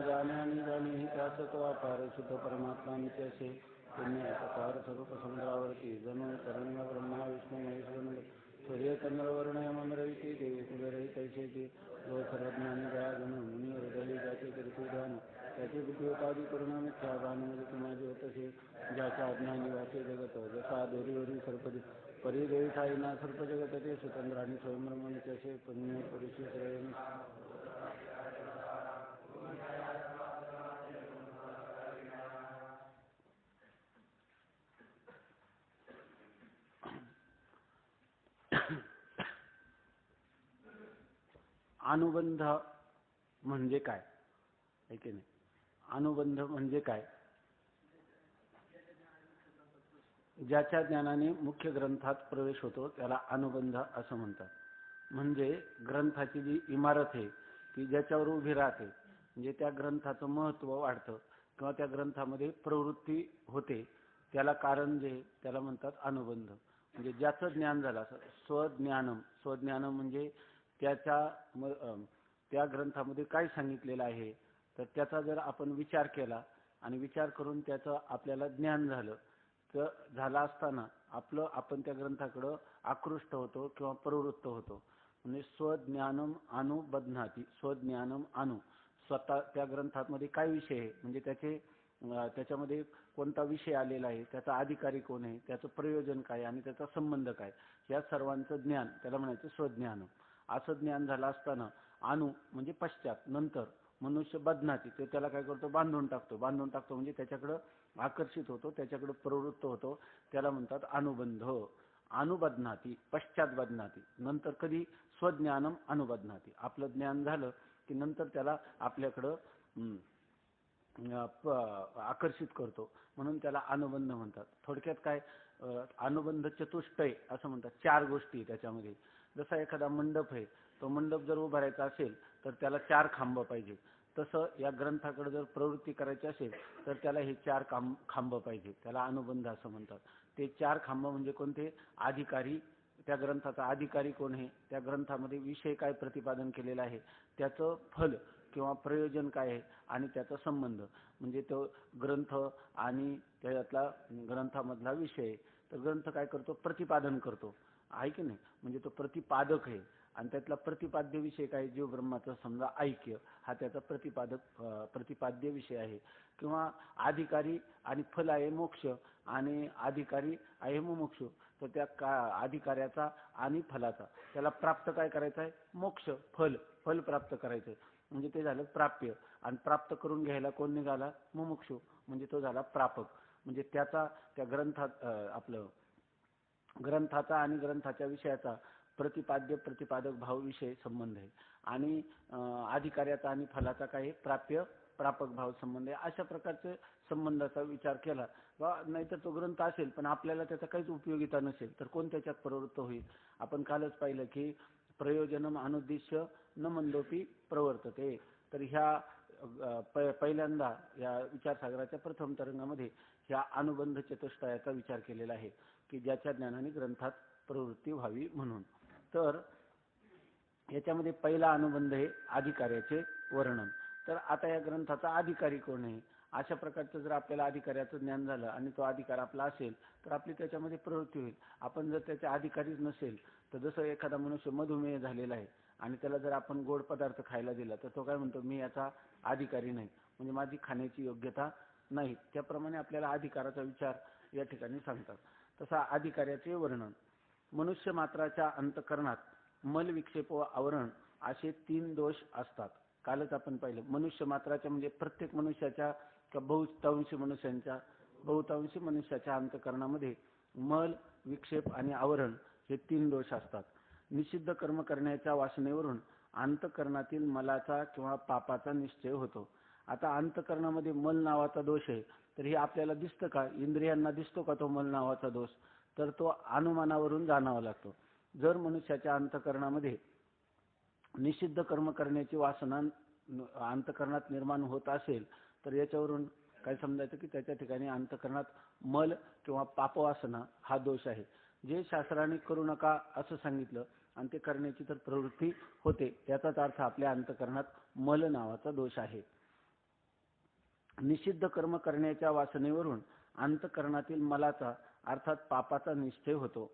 जाण्याने जाणे त्याच तो अपार शुद्ध परमात्मा नित्याचे पुण्य सकार स्वरूप समुद्रावरती जणू तरंग ब्रह्मा विष्णू महेश्वर सूर्य चंद्रवर्ण मंद्रविती देवी कुबेरही तैसेची जो सर्वज्ञानी दया गुण मुनी हृदय ज्याचे कीर्ती ध्यान त्याची बुद्धिवतादी करुण मिथ्या भानुमध्ये तुम्हाला होतसे ज्याच्या अज्ञानी वाचे जगत जसा दोरीवरी सर्पदी परिदेवी ठाईना सर्प जगत ते स्वतंत्र आणि स्वयंब्रह्मनित्याचे पुण्य पुरुषी श्रेय अनुबंध म्हणजे काय आहे की नाही? अनुबंध म्हणजे काय? ज्याच्या ज्ञानाने मुख्य ग्रंथात प्रवेश होतो त्याला अनुबंध असं म्हणतात. म्हणजे ग्रंथाची जी इमारत आहे ती ज्याच्यावर उभी राहते म्हणजे त्या ग्रंथाचं महत्त्व वाढतं किंवा त्या ग्रंथामध्ये प्रवृत्ती होते त्याला कारण जे त्याला म्हणतात अनुबंध. म्हणजे ज्याचं ज्ञान झालं असं स्वज्ञानम म्हणजे त्या ग्रंथामध्ये काय सांगितलेलं आहे तर त्याचा जर आपण विचार केला आणि विचार करून त्याचं आपल्याला ज्ञान झालं तर झाला असताना आपण त्या ग्रंथाकडे आकृष्ट होतो किंवा प्रवृत्त होतो. म्हणजे स्वज्ञानम अनुबध्नाती. स्वज्ञानम अनु स्वतः त्या ग्रंथामध्ये काय विषय आहे म्हणजे त्याच्यामध्ये कोणता विषय आलेला आहे, त्याचा अधिकारी कोण आहे, त्याचं प्रयोजन काय आणि त्याचा संबंध काय या सर्वांचं ज्ञान त्याला म्हणायचं स्वज्ञानम. असं ज्ञान झालं असताना अनु म्हणजे पश्चात नंतर मनुष्य बध्नाती ते त्याला काय करतो बांधून टाकतो म्हणजे त्याच्याकडे आकर्षित होतो, त्याच्याकडे प्रवृत्त होतो, त्याला म्हणतात अनुबंध. अनुबध्नाती पश्चात बध्नाती. नंतर कधी स्वज्ञानम अनुबध्नाती. आपलं ज्ञान झालं की नंतर त्याला आपल्याकडं आकर्षित करतो म्हणून त्याला अनुबंध म्हणतात. थोडक्यात काय अनुबंध चतुष्टय असं म्हणतात. 4 गोष्टी त्याच्यामध्ये. जसा एखादा मंडप आहे तो मंडप जर उभारायचा असेल तर त्याला 4 खांब पाहिजे. तसं या ग्रंथाकडे जर प्रवृत्ती करायची असेल तर त्याला हे 4 खांब पाहिजे. त्याला अनुबंध असं म्हणतात. ते 4 खांब म्हणजे कोणते? अधिकारी. त्या ग्रंथाचा अधिकारी कोण आहे, त्या ग्रंथामध्ये विषय काय प्रतिपादन केलेला आहे, त्याचं फल किंवा प्रयोजन काय आहे आणि त्याचा संबंध म्हणजे तो ग्रंथ आणि त्यातला ग्रंथामधला विषय. तर ग्रंथ काय करतो प्रतिपादन करतो आहे की नाही. म्हणजे तो प्रतिपादक आहे आणि त्यातला प्रतिपाद्य विषय काय जीव ब्रह्माचा समजा ऐक्य हा त्याचा प्रतिपाद्य विषय आहे. किंवा अधिकारी आणि फल आहे मोक्ष आणि अधिकारी आहे मुमुक्ष. तर त्या अधिकाऱ्याचा आणि फलाचा त्याला प्राप्त काय करायचं आहे मोक्ष फल प्राप्त करायचं आहे म्हणजे ते झालं प्राप्य. आणि प्राप्त करून घ्यायला कोण निघाला मुमुक्षु म्हणजे तो झाला प्रापक. म्हणजे त्याचा त्या ग्रंथाचा आणि ग्रंथाच्या विषयाचा प्रतिपादक भाव विषय संबंध आहे आणि अधिकाऱ्याचा आणि फलाचा काय प्रापक भाव संबंध आहे. अशा प्रकारचे संबंधाचा विचार केला नाहीतर तो ग्रंथ असेल पण आपल्याला त्याचा काहीच उपयोगिता नसेल तर कोण त्याच्यात प्रवृत्त होईल. आपण कालच पाहिलं की प्रयोजनम अनुद्दिश्य न मंदोपी प्रवर्तते. तर ह्या पहिल्यांदा या विचारसागराच्या प्रथम तरंगामध्ये ह्या अनुबंध चतुष्टयाचा विचार केलेला आहे की ज्याच्या ज्ञानाने ग्रंथात प्रवृत्ती व्हावी म्हणून. तर याच्यामध्ये पहिला अनुबंध आहे अधिकाऱ्याचे वर्णन. तर आता या ग्रंथाचा अधिकारी कोण आहे अशा प्रकारचं जर आपल्याला अधिकाऱ्याचं ज्ञान झालं आणि तो अधिकार आपला असेल तर आपली त्याच्यामध्ये प्रवृत्ती होईल. आपण जर त्याच्या अधिकारीच नसेल तर जसं एखादा मनुष्य मधुमेह झालेला आहे आणि त्याला जर आपण गोड पदार्थ खायला दिला तर तो काय म्हणतो मी याचा अधिकारी नाही म्हणजे माझी खाण्याची योग्यता नाही. त्याप्रमाणे आपल्याला अधिकाराचा विचार या ठिकाणी सांगतात. तसा अधिकाऱ्याचे वर्णन. मनुष्य मात्राच्या अंतकरणात मल विक्षेप व आवरण असे 3 दोष असतात. कालच आपण पाहिलं मनुष्य मात्राच्या म्हणजे प्रत्येक मनुष्याच्या बहुतांशी मनुष्याच्या अंतकरणामध्ये मल विक्षेप आणि आवरण हे 3 दोष असतात. निषिद्ध कर्म करण्याच्या वासनेवरून अंतकरणातील मलाचा किंवा पापाचा निश्चय होतो. आता अंतकरणामध्ये मल नावाचा दोष आहे तर हे आपल्याला दिसतं का, इंद्रियांना दिसतो का तो मल नावाचा दोष, तर तो अनुमानावरून जाणावा लागतो. जर मनुष्याच्या अंतकरणामध्ये निषिद्ध कर्म करण्याची वासना अंतकरणात निर्माण होत असेल तर याच्यावरून काय समजायचं की त्याच्या ठिकाणी अंतकरणात मल किंवा पापवासना हा दोष आहे. जे शास्त्राने करू नका असं सांगितलं आणि ते करण्याची तर प्रवृत्ती होते याचाच अर्थ आपल्या अंतकरणात मल नावाचा दोष आहे. निषिद्ध कर्म करण्याच्या वासनेवरून अंतःकरणातील मलाचा अर्थात पापाचा निश्चय होतो.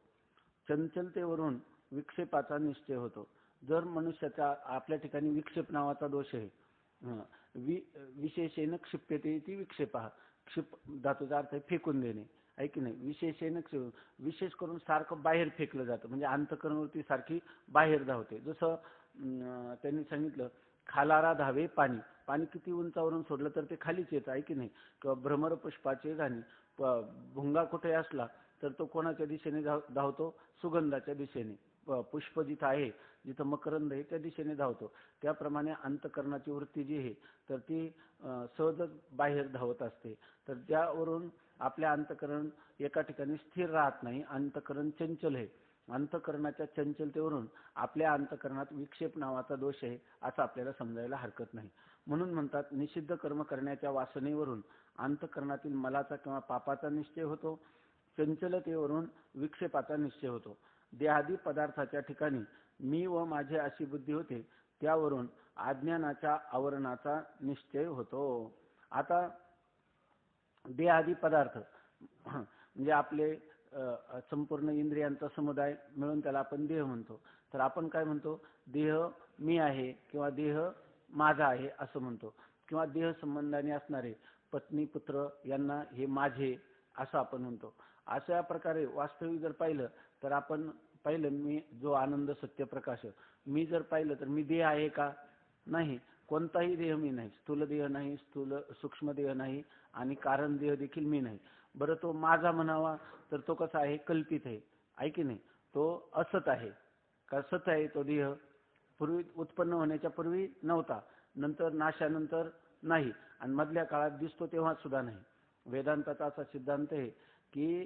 चंचलतेवरून विक्षेपाचा निश्चय होतो. जर मनुष्याचा आपल्या ठिकाणी विक्षेप नावाचा दोष आहे, विशेषेन क्षिप्यते ती विक्षेपा, क्षिप धातूचा अर्थ आहे फेकून देणे, आहे की नाही. विशेषेन विशेष करून सारखं बाहेर फेकलं जातं, म्हणजे अंतःकरणवृत्ती सारखी बाहेर धावते. जसं त्यांनी सांगितलं खालारा धावे पाणी, पाणी किती उंचावरून सोडलं तर ते खालीच येतं, आहे की नाही. किंवा भ्रमर पुष्पाचे गाणी, भुंगा कुठे असला तर तो कोणाच्या दिशेने धावतो, सुगंधाच्या दिशेने. पुष्प जिथं आहे, जिथं मकरंद आहे त्या दिशेने धावतो. त्याप्रमाणे अंतःकरणाची वृत्ती जी आहे तर ती सहजच बाहेर धावत असते. तर त्यावरून आपल्या अंतःकरण एका ठिकाणी स्थिर राहत नाही, अंतःकरण चंचल आहे. अंतःकरणाच्या चंचलतेवरून आपल्या अंतःकरणात विक्षेप नावाचा दोष आहे असं आपल्याला समजायला हरकत नाही. म्हणून म्हणतात निषिद्ध कर्म करण्याच्या वासनेवरून अंतःकरणातील मलाचा किंवा पापाचा निश्चय होतो. चंचलतेवरून विक्षेपाचा निश्चय होतो. देहादी पदार्थाच्या ठिकाणी मी व माझे अशी बुद्धी होते, त्यावरून अज्ञानाच्या आवरणाचा निश्चय होतो. आता देहादी पदार्थ म्हणजे आपले संपूर्ण इंद्रियांचा समुदाय मिळून त्याला आपण देह म्हणतो. तर आपण काय म्हणतो, देह मी आहे किंवा देह माझा आहे असं म्हणतो. किंवा देह संबंधाने असणारे पत्नी पुत्र यांना हे माझे असं आपण म्हणतो. अशा प्रकारे वास्तविक जर पाहिलं तर आपण पाहिलं मी जो आनंद सत्य प्रकाश, मी जर पाहिलं तर मी देह आहे का, नाही. कोणताही देह मी नाही. स्थूल देह नाही, सूक्ष्म देह नाही आणि कारण देह देखील मी नाही. बरं तो माझा म्हणावा तर तो कसा आहे, कल्पित आहे की नाही. तो असत आहे का, सत आहे तो देह. पूर्वी उत्पन्न होण्याच्या पूर्वी नव्हता, नंतर नाशानंतर नाही, आणि मधल्या काळात दिसतो तेव्हा सुद्धा नाही. वेदांताचा असा सिद्धांत आहे की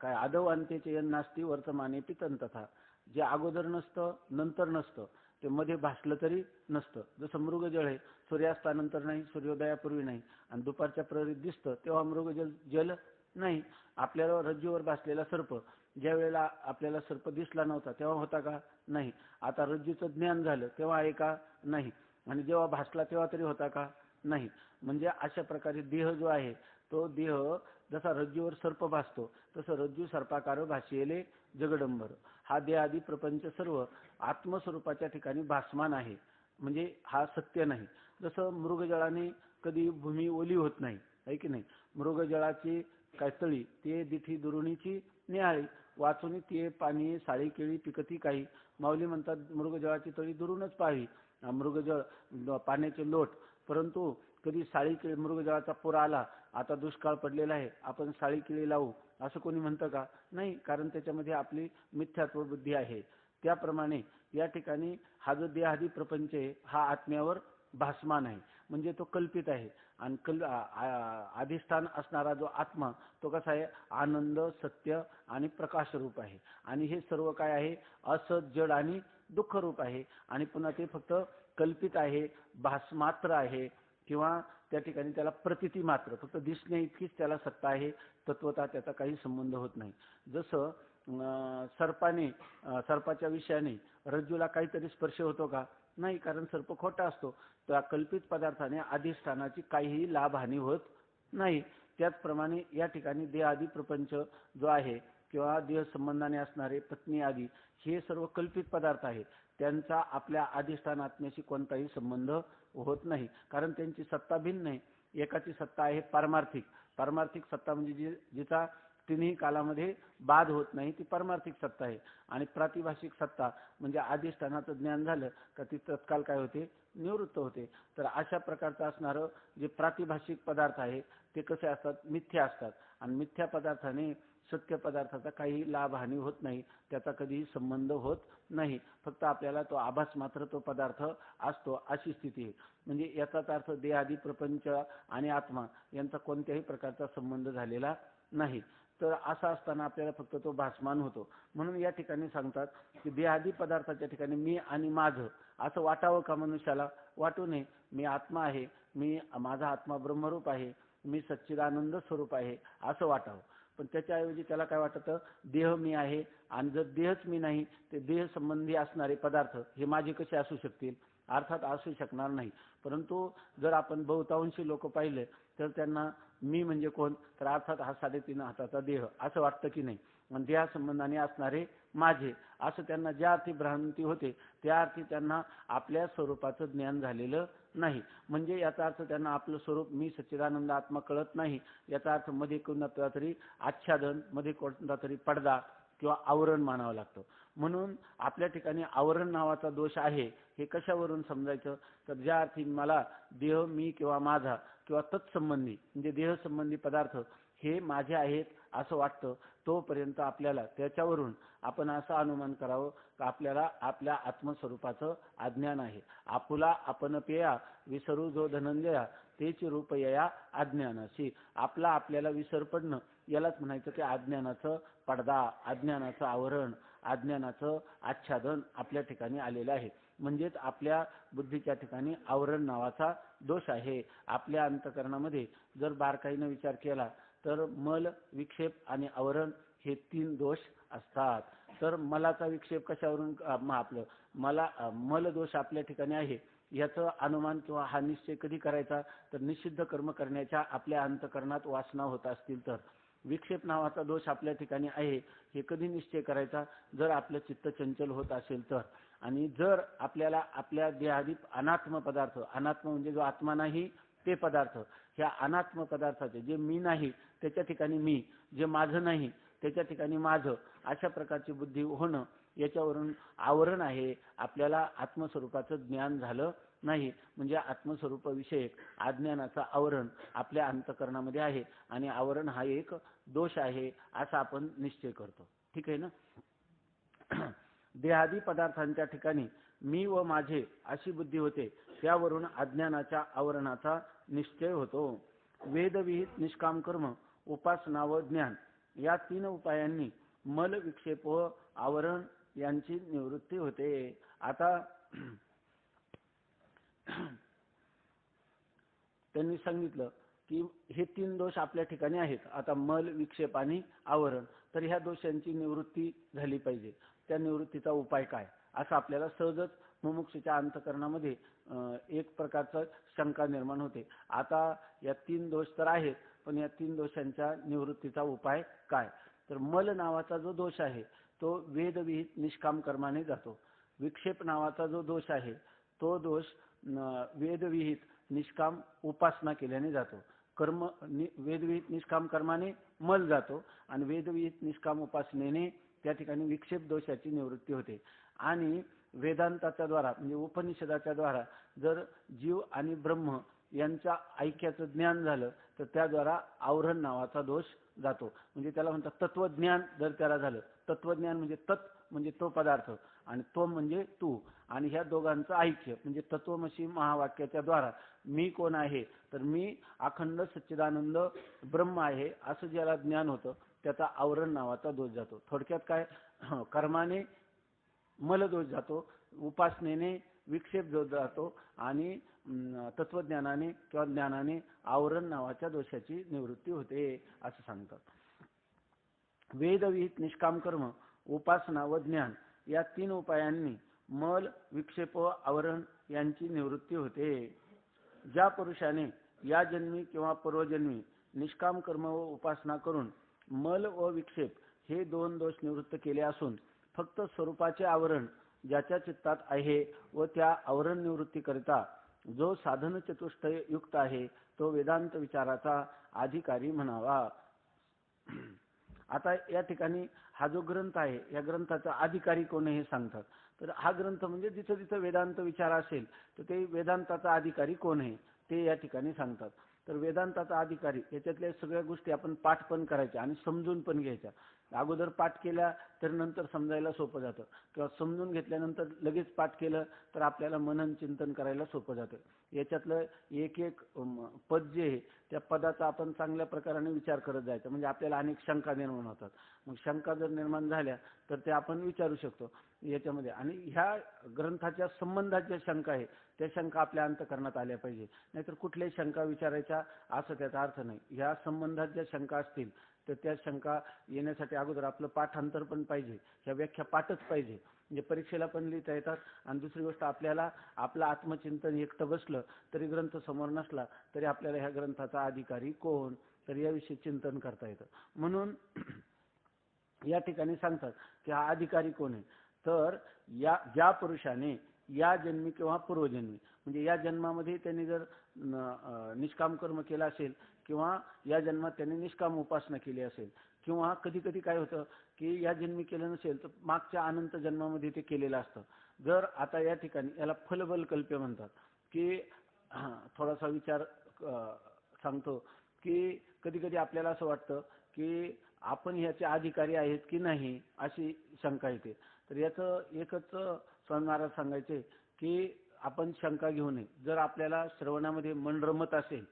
काय आदव अंत्यचे यन नास्ती वर्तमाने पितन तथा, जे अगोदर नसतं नंतर नसतं ते मध्ये भासलं तरी नसतं. जसं मृगजळ आहे, सूर्यास्तानंतर नाही, सूर्योदयापूर्वी नाही, आणि दुपारच्या प्रहरीत दिसतं तेव्हा मृगजल जल नाही. आपल्याला रज्जूवर भासलेला सर्प, ज्या वेळेला आपल्याला सर्प दिसला नव्हता तेव्हा होता का, नाही. आता रज्जूचं ज्ञान झालं तेव्हा आहे का, नाही. आणि जेव्हा भासला तेव्हा तरी होता का, नाही. म्हणजे अशा प्रकारे देह जो आहे तो देह जसा रज्जूवर सर्प भासतो तसं रज्जू सर्पाकार भासिले जगडंबर. हा देहादी प्रपंच सर्व आत्मस्वरूपाच्या ठिकाणी भासमान आहे, म्हणजे हा सत्य नाही. जसं मृगजळाने कधी भूमी ओली होत नाही, आहे की नाही. मृगजळाची काय तळी ते दिठी दुरुणीची निहाळी, वाचून ते पाणी साळी केळी पिकती काही. माऊली म्हणतात मृगजळाची तळी दुरूनच पाहावी. मृगजळ पाण्याचे लोट, परंतु कधी साळी केळी, मृगजळाचा पूर आला, आता दुष्काळ पडलेला आहे, आपण साळी केळी लावू असं कोणी म्हणतं का, नाही. कारण त्याच्यामध्ये आपली मिथ्यात्व बुद्धी आहे. त्याप्रमाणे या ठिकाणी हा जो देहादी प्रपंच आहे हा आत्म्यावर भासमान आहे, म्हणजे तो कल्पित आहे. आणि अधिष्ठान असणारा जो आत्मा तो कसा आहे, आनंद सत्य आणि प्रकाश रूप आहे. आणि हे सर्व काय आहे, असत जड आणि दुःख रूप आहे. आणि पुन्हा ते फक्त कल्पित आहे, भासमात्र आहे, किंवा त्या ठिकाणी त्याला प्रतिती मात्र फक्त दिसणे इतकीच त्याला सत्ता आहे, तत्वता त्याचा काही संबंध होत नाही. जसं सर्पाच्या विषयाने रज्जूला काहीतरी स्पर्श होतो का, नाही. कारण सर्प खोटा असतो. त्या कल्पित पदार्थाने अधिष्ठानाची काहीही लाभहानी होत नाही. त्याचप्रमाणे या ठिकाणी देहादी प्रपंच जो आहे किंवा देह संबंधाने असणारे पत्नी आदी हे सर्व कल्पित पदार्थ आहेत, त्यांचा आपल्या अधिष्ठान आत्म्याशी कोणताही संबंध होत नाही. कारण त्यांची सत्ता भिन्न आहे. एकाची सत्ता आहे पारमार्थिक. पारमार्थिक सत्ता म्हणजे जिचा तिन्ही कालामध्ये बाध होत नाही ती पारमार्थिक सत्ता आहे. आणि प्रातिभाषिक सत्ता म्हणजे अधिष्ठानाचं ज्ञान झालं का ती तत्काल काय होते, निवृत्त होते. तर अशा प्रकारचं असणारं जे प्रातिभाषिक पदार्थ आहे ते कसे असतात, मिथ्या असतात. आणि मिथ्या पदार्थाने सत्य पदार्थाचा काही लाभहानी होत नाही, त्याचा कधीही संबंध होत नाही. फक्त आपल्याला तो आभास मात्र तो पदार्थ असतो, अशी स्थिती आहे. म्हणजे याचाच अर्थ देहादी प्रपंच आणि आत्मा यांचा कोणत्याही प्रकारचा संबंध झालेला नाही. तर असा असताना आपल्याला फक्त तो भासमान होतो. म्हणून या ठिकाणी सांगतात की देहादी पदार्थाच्या ठिकाणी मी आणि माझं असं वाटावं का मनुष्याला, वाटू नये. मी आत्मा आहे, माझा आत्मा ब्रह्मरूप आहे, मी सच्चिदानंद स्वरूप आहे असं वाटावं. पण त्याच्याऐवजी त्याला काय वाटतं, देह मी आहे, आणि जर देहच मी नाही ते देह संबंधी असणारे पदार्थ हे माझे कसे असू शकतील, अर्थात असू शकणार नाही. परंतु जर आपण बहुतांशी लोक पाहिले तर त्यांना मी म्हणजे कोण, तर अर्थात हा 3.5 हाताचा देह असं वाटतं की नाही, आणि देहा संबंधाने असणारे माझे असं त्यांना ज्या अर्थी भ्रांती होते त्या अर्थी त्यांना आपल्या स्वरूपाचं ज्ञान झालेलं नाही. म्हणजे याचा अर्थ त्यांना आपलं स्वरूप मी सच्चिदानंद आत्मा कळत नाही. याचा अर्थ मध्ये कोणता तरी आच्छादन, मध्ये कोणता तरी पडदा किंवा आवरण मानावं लागतं. म्हणून आपल्या ठिकाणी आवरण नावाचा दोष आहे हे कशावरून समजायचं, तर ज्या अर्थी मला देह मी किंवा माझा किंवा तत्संबंधी म्हणजे देहसंबंधी पदार्थ हे माझे आहेत असं वाटतं, तोपर्यंत आपल्याला त्याच्यावरून आपण असं अनुमान करावं की आपल्याला आपल्या आत्मस्वरूपाचं अज्ञान आहे. आपुला आपण पेया विसरू जो धनंजया तेच रूप यया अज्ञानाशी. आपला आपल्याला विसर पडणं यालाच म्हणायचं की अज्ञानाचं पडदा, अज्ञानाचं आवरण, अज्ञानाचं आच्छादन आपल्या ठिकाणी आलेलं आहे. म्हणजेच आपल्या बुद्धीच्या ठिकाणी आवरण नावाचा दोष आहे. आपल्या अंतकरणामध्ये जर बारकाईनं विचार केला तर मल, विक्षेप आणि आवरण हे 3 दोष असतात. तर मलाचा विक्षेप कशावरून आपलं मल दोष आपल्या ठिकाणी आहे याचं अनुमान किंवा हा निश्चय कधी करायचा, तर निषिद्ध कर्म करण्याच्या आपल्या अंतकरणात वासना होत असतील तर. विक्षेप नावाचा दोष आपल्या ठिकाणी आहे हे कधी निश्चय करायचा, जर आपलं चित्त चंचल होत असेल तर. आणि जर आपल्याला आपल्या देहादी अनात्म पदार्थ, अनात्म म्हणजे जो आत्मा नाही ते पदार्थ, ह्या अनात्म पदार्थाचे जे मी नाही त्याच्या ठिकाणी मी, जे माझं नाही त्याच्या ठिकाणी माझं, अशा प्रकारची बुद्धी होणं याच्यावरून आवरण आहे. आपल्याला आत्मस्वरूपाचं ज्ञान झालं नाही, म्हणजे आत्मस्वरूपाविषयक अज्ञानाचं आवरण आपल्या अंतकरणामध्ये आहे आणि आवरण हा एक दोष आहे असा आपण निश्चय करतो. ठीक आहे ना. देहादी पदार्थांच्या ठिकाणी मी व माझे अशी बुद्धी होते, त्यावरून अज्ञानाच्या आवरणाचा निश्चय होतो. वेदविहित निष्काम कर्म, उपासना व ज्ञान या 3 उपायांनी मल, विक्षेप व आवरण यांची निवृत्ती होते. आता त्यांनी सांगितलं की हे 3 दोष आपल्या ठिकाणी आहेत. आता मल, विक्षेप आणि आवरण, तर ह्या दोषांची निवृत्ती झाली पाहिजे. त्या निवृत्तीचा उपाय काय, असं आपल्याला सहजच मुमुक्षूच्या अंतकरणामध्ये एक प्रकारचा शंका निर्माण होते. आता या 3 दोष तर आहेत, पण या 3 दोषांच्या निवृत्तीचा उपाय काय, तर मल नावाचा जो दोष आहे तो वेदविहित निष्काम कर्माने जातो. विक्षेप नावाचा जो दोष आहे तो दोष वेदविहित निष्काम उपासना केल्याने जातो. कर्म वेदविहित निष्काम कर्माने मल जातो आणि वेदविहित निष्काम उपासनेने त्या ठिकाणी विक्षेप दोषाची निवृत्ती होते. आणि वेदांताच्या द्वारा म्हणजे उपनिषदाच्या द्वारा जर जीव आणि ब्रह्म यांच्या ऐक्याचं ज्ञान झालं तर त्याद्वारा आवरण नावाचा दोष जातो. म्हणजे त्याला म्हणतात तत्वज्ञान. जर त्याला झालं तत्वज्ञान म्हणजे तत् म्हणजे तो पदार्थ आणि तो म्हणजे तू, आणि ह्या दोघांचं ऐक्य म्हणजे तत्वमसी महावाक्याच्या द्वारा मी कोण आहे, तर मी अखंड सच्चिदानंद ब्रह्म आहे असं ज्याला ज्ञान होतं त्याचा आवरण नावाचा दोष जातो. थोडक्यात काय, कर्माने मल दोष जातो, उपासनेने विक्षेप दोष जातो आणि तत्वज्ञानाने किंवा ज्ञानाने आवरण नावाच्या दोषाची निवृत्ती होते असं सांगतात. वेदविहित निष्काम कर्म, उपासना व ज्ञान या 3 उपायांनी मल, विक्षेप व आवरण यांची निवृत्ती होते. ज्या पुरुषाने या जन्मी किंवा पूर्वजन्मी निष्काम कर्म व उपासना करून मल व विक्षेप हे 2 दोष निवृत्त केले असून फक्त स्वरूपाचे आवरण ज्याच्या चित्तात आहे व त्या आवरण निवृत्ती करिता जो साधन चतुष्टय युक्त आहे तो वेदांत विचाराचा अधिकारी म्हणावा. आता या ठिकाणी हा जो ग्रंथ आहे या ग्रंथाचा अधिकारी कोण हे सांगतात. तर हा ग्रंथ म्हणजे जिथं जिथं वेदांत विचार असेल तर ते वेदांताचा अधिकारी कोण आहे ते या ठिकाणी सांगतात. तर वेदांताचा अधिकारी याच्यातल्या सगळ्या गोष्टी आपण पाठ पण करायच्या आणि समजून पण घ्यायच्या. अगोदर पाठ केल्या तर नंतर समजायला सोपं जातं, किंवा समजून घेतल्यानंतर लगेच पाठ केलं तर आपल्याला मनन चिंतन करायला सोपं जातं. याच्यातलं एक एक पद जे आहे त्या पदाचा आपण चांगल्या प्रकाराने विचार करत जायचा, म्हणजे आपल्याला अनेक शंका निर्माण होतात. मग शंका जर निर्माण झाल्या तर ते आपण विचारू शकतो याच्यामध्ये. आणि ह्या ग्रंथाच्या संबंधात ज्या शंका आहे त्या शंका आपल्या अंतकरणात आल्या पाहिजे, नाहीतर कुठल्याही शंका विचारायच्या असं त्याचा अर्थ नाही. ह्या संबंधात ज्या शंका असतील तर त्या शंका येण्यासाठी अगोदर आपलं पाठांतर पण पाहिजे, ह्या व्याख्या पाठच पाहिजे. म्हणजे परीक्षेला पण लिहिता येतात. आणि दुसरी गोष्ट, आपल्याला आपलं आत्मचिंतन एकटं बसलं तरी, ग्रंथ समोर नसला तरी आपल्याला ह्या ग्रंथाचा अधिकारी कोण, तर याविषयी चिंतन करता येतं. म्हणून या ठिकाणी सांगतात की हा अधिकारी कोण आहे, तर ज्या पुरुषाने या जन्मी किंवा पूर्वजन्मी, म्हणजे या जन्मामध्ये त्यांनी जर निष्काम कर्म केलं असेल, किंवा या जन्मात त्यांनी निष्काम उपासना केली असेल, किंवा कधी कधी काय होतं की या जन्मी केलं नसेल तर मागच्या अनंत जन्मामध्ये ते केलेलं असतं. जर आता या ठिकाणी याला फलबल कल्प्य म्हणतात, की थोडासा विचार सांगतो की कधी कधी आपल्याला असं वाटतं की आपण ह्याचे अधिकारी आहेत की नाही, अशी शंका येते. तर याचं एकच स्वामी महाराज सांगायचे की आपण शंका घेऊ नये. जर आपल्याला श्रवणामध्ये मन रमत असेल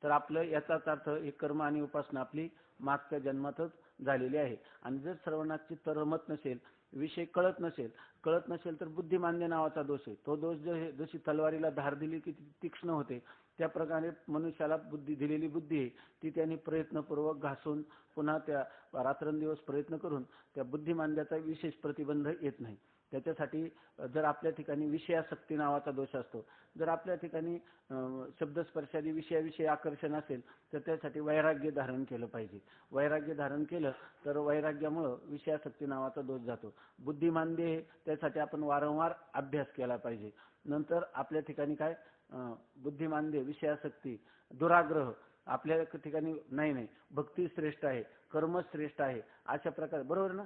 तर आपलं याचाच अर्थ एक कर्म आणि उपासना आपली मागच्या जन्मातच झालेली आहे. आणि जर श्रवणात चित्त रमत नसेल, विषय कळत नसेल तर बुद्धिमांद्य नावाचा दोष आहे. तो दोष जशी तलवारीला धार दिली की ती तीक्ष्ण होते, त्या प्रकारे मनुष्याला दिलेली बुद्धी आहे ती त्यांनी प्रयत्नपूर्वक घासून पुन्हा त्या रात्रंदिवस प्रयत्न करून त्या बुद्धिमांद्याचा विशेष प्रतिबंध येत नाही. त्याच्यासाठी जर आपल्या ठिकाणी विषयासक्ती नावाचा दोष असतो, जर आपल्या ठिकाणी शब्दस्पर्शादी विषयाविषयी आकर्षण असेल तर त्यासाठी वैराग्य धारण केलं पाहिजे. वैराग्य धारण केलं तर वैराग्यामुळं विषयासक्ती नावाचा दोष जातो. बुद्धिमांद्य त्यासाठी आपण वारंवार अभ्यास केला पाहिजे. नंतर आपल्या ठिकाणी काय बुद्धिमांद्य, विषयासक्ती, दुराग्रह आपल्या ठिकाणी नाही भक्ती श्रेष्ठ आहे, कर्म श्रेष्ठ आहे, अशा प्रकारे बरोबर ना.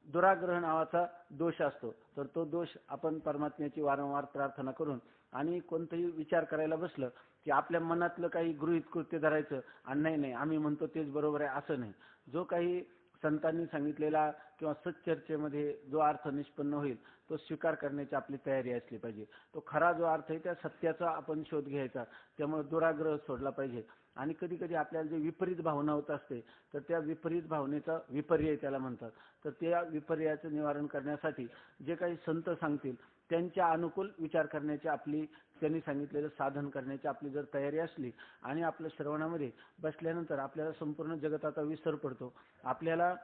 दुराग्रह नावाचा दोष असतो, तर तो दोष आपण परमात्म्याची वारंवार प्रार्थना करून आणि कोणताही विचार करायला बसलं की आपल्या मनातलं काही गृहीत कृत्य धरायचं आणि नाही आम्ही म्हणतो तेच बरोबर आहे असं नाही. जो काही संतांनी सांगितलेला किंवा सच्चर्चेमध्ये जो अर्थ निष्पन्न होईल तो स्वीकार करण्याची आपली तयारी असली पाहिजे. तो खरा जो अर्थ आहे त्या सत्याचा आपण शोध घ्यायचा. त्यामुळे दुराग्रह सोडला पाहिजे. आणि कधी कधी आपल्याला जे विपरीत भावना होत असते तर त्या विपरीत भावनेचा विपर्यय त्याला म्हणतात. तर त्या विपर्याचं निवारण करण्यासाठी जे काही संत सांगतील त्यांच्या अनुकूल विचार करण्याची आपली, त्यांनी सांगितलेलं साधन करण्याची आपली जर तयारी असली आणि आपल्या श्रवणामध्ये बसल्यानंतर आपल्याला संपूर्ण जगताचा विसर पडतो. आपल्याला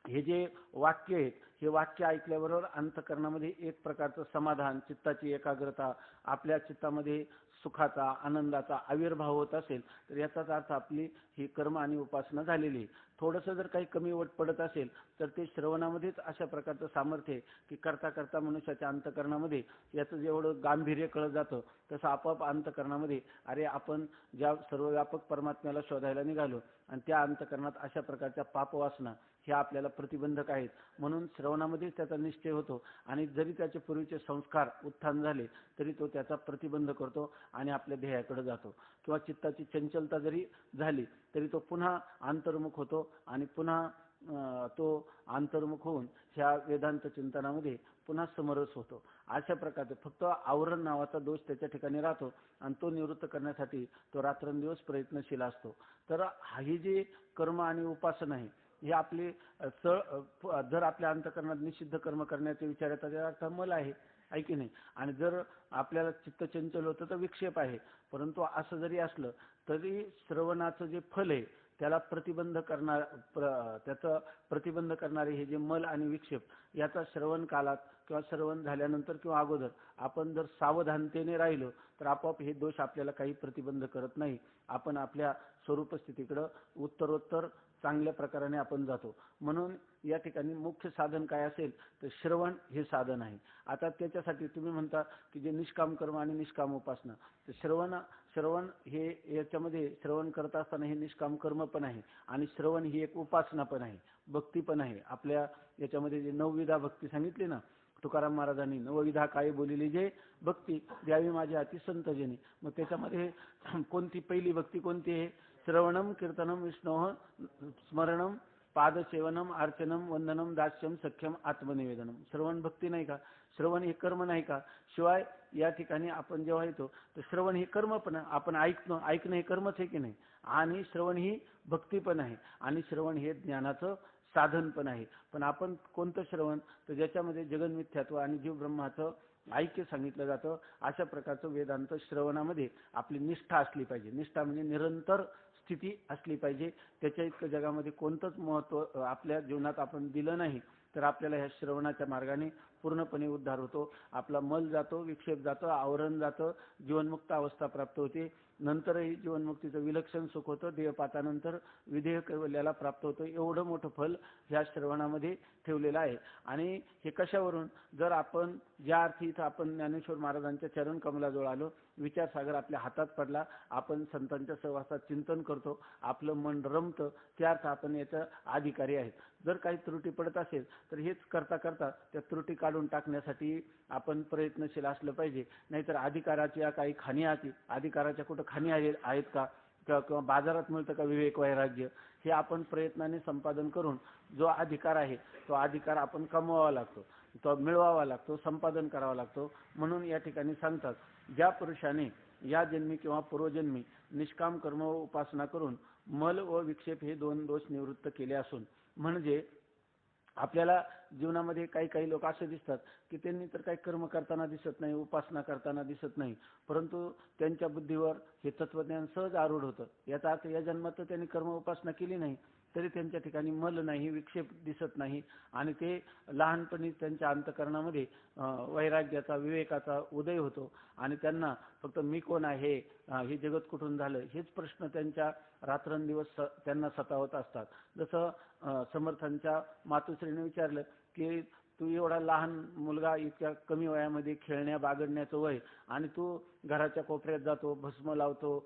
हे जे वाक्य आहेत हे वाक्य ऐकल्याबरोबर अंतःकरणामध्ये एक प्रकारचं समाधान, चित्ताची एकाग्रता, आपल्या चित्तामध्ये सुखाचा, आनंदाचा आविर्भाव होत असेल तर याचाच अर्थ आपली ही कर्म आणि उपासना झालेली आहे. थोडंसं जर काही कमी पडत असेल तर ते श्रवणामध्येच अशा प्रकारचं सामर्थ्य आहे की करता करता मनुष्याच्या अंतःकरणामध्ये याचं जेवढं गांभीर्य कळत जातं तसं आपोआप अंतःकरणामध्ये अरे आपण ज्या सर्वव्यापक परमात्म्याला शोधायला निघालो आणि त्या अंतःकरणात अशा प्रकारच्या पापवासना ह्या आपल्याला प्रतिबंधक आहेत. म्हणून श्रवणामध्येच त्याचा निश्चय होतो आणि जरी त्याचे पूर्वीचे संस्कार उत्थान झाले तरी तो त्याचा प्रतिबंध करतो आणि आपल्या ध्येयाकडे जातो. किंवा चित्ताची चंचलता जरी झाली तरी तो पुन्हा अंतर्मुख होतो आणि पुन्हा तो अंतर्मुख होऊन ह्या वेदांत चिंतनामध्ये पुन्हा समरस होतो. अशा प्रकारचे फक्त आवरण नावाचा दोष त्याच्या ठिकाणी राहतो आणि तो निवृत्त करण्यासाठी तो रात्रंदिवस प्रयत्नशील असतो. तर ही जी कर्म आणि उपासना आहे हे आपले जर आपल्या अंतःकरणात निषिद्ध कर्म करण्याचे विचार येतात त्याचा अर्थ मल आहे की नाही. आणि जर आपल्याला चित्त चंचल होतं तर विक्षेप आहे. परंतु असं जरी असलं तरी श्रवणाचं जे फल आहे त्याला त्याचं प्रतिबंध करणारे हे जे मल आणि विक्षेप याचा श्रवण कालात किंवा श्रवण झाल्यानंतर किंवा अगोदर आपण जर सावधानतेने राहिलो तर आपोआप हे दोष आपल्याला काही प्रतिबंध करत नाही. आपण आपल्या स्वरूप स्थितीकडे उत्तरोत्तर चांगल्या प्रकाराने आपण जातो. म्हणून या ठिकाणी मुख्य साधन काय असेल तर श्रवण हे साधन आहे. आता त्याच्यासाठी तुम्ही म्हणता की जे निष्काम कर्म आणि निष्काम उपासना, तर श्रवण हे याच्यामध्ये श्रवण करत असताना हे निष्काम कर्म पण आहे आणि श्रवण ही एक उपासना पण आहे, भक्ती पण आहे. आपल्या याच्यामध्ये जे 9विधा भक्ती सांगितली ना तुकाराम महाराजांनी, 9विधा काय बोलिली जे भक्ती द्यावी माझ्या अति संतजनी. मग त्याच्यामध्ये कोणती पहिली भक्ती कोणती आहे? श्रवणम कीर्तनम विष्णोः स्मरणम पादसेवनम अर्चनम वंदनम दास्यम सख्यम आत्मनिवेदनम. श्रवण भक्ती नाही का? श्रवण हे कर्म नाही का? शिवाय या ठिकाणी आपण जेव्हा येतो तर श्रवण हे कर्म पण आपण ऐकणं हे कर्मच आहे की नाही. आणि श्रवण ही भक्ती पण आहे आणि श्रवण हे ज्ञानाचं साधन पण आहे. पण आपण कोणतं श्रवण तर ज्याच्यामध्ये जगन्मिथ्यात्व आणि जीव ब्रह्माचं ऐक्य सांगितलं जातं अशा प्रकारचं वेदांत श्रवणामध्ये आपली निष्ठा असली पाहिजे. निष्ठा म्हणजे निरंतर स्थिती असली पाहिजे. त्याच्या इतकं जगामध्ये कोणतंच महत्त्व आपल्या जीवनात आपण दिलं नाही तर आपल्याला ह्या श्रवणाच्या मार्गाने पूर्णपणे उद्धार होतो. आपला मल जातो, विक्षेप जातो, आवरण जातं, जीवनमुक्त अवस्था प्राप्त होते. नंतरही जीवनमुक्तीचं विलक्षण सुख होतं. देहपातानंतर विधेय कैवल्याला प्राप्त होतं. एवढं मोठं फल ह्या श्रवणामध्ये ठेवलेलं आहे. आणि हे कशावरून, जर आपण ज्या अर्थी इथं आपण ज्ञानेश्वर महाराजांच्या चरण कमलाजवळ आलो, विचारसागर आपल्या हातात पडला, आपण संतांच्या सहवासात चिंतन करतो, आपलं मन रमतं, त्या अर्थ आपण याचा अधिकारी आहेत. जर काही त्रुटी पडत असेल तर हेच करता करता त्या त्रुटी काढून टाकण्यासाठी आपण प्रयत्नशील असलं पाहिजे. नाहीतर अधिकाराच्या काही खाणी आहेत, अधिकाराच्या कुठं खाणी आहेत का, किंवा बाजारात मिळतं का विवेक वैराग्य, हे आपण प्रयत्नाने संपादन करून जो अधिकार आहे तो अधिकार आपण कमवावा लागतो, तो मिळवावा लागतो, संपादन करावा लागतो. म्हणून या ठिकाणी सांगतात, ज्या पुरुषाने या जन्मी किंवा पूर्वजन्मी निष्काम कर्म व उपासना करून मल व विक्षेप हे 2 दोष निवृत्त केले असून, म्हणजे आपल्याला जीवनामध्ये काही लोक असे दिसतात की त्यांनी तर काही कर्म करताना दिसत नाही, उपासना करताना दिसत नाही, परंतु त्यांच्या बुद्धीवर हे तत्वज्ञान सहज आरूढ होतं. याचा अर्थ या जन्मात तर त्यांनी कर्म उपासना केली नाही, तरी त्यांच्या ठिकाणी मल नाही, विक्षेप दिसत नाही, आणि ते लहानपणी त्यांच्या अंतःकरणामध्ये वैराग्याचा, विवेकाचा उदय होतो, आणि त्यांना फक्त मी कोण आहे, हे जगत कुठून झालं, हेच प्रश्न त्यांच्या रात्रंदिवस त्यांना सतावत असतात. जसं समर्थांच्या मातुश्रीने विचारलं की तू एवढा लहान मुलगा, इतक्या कमी वयामध्ये खेळण्या बागडण्याचं वय, आणि तू घराच्या कोपऱ्यात जातो, भस्म लावतो,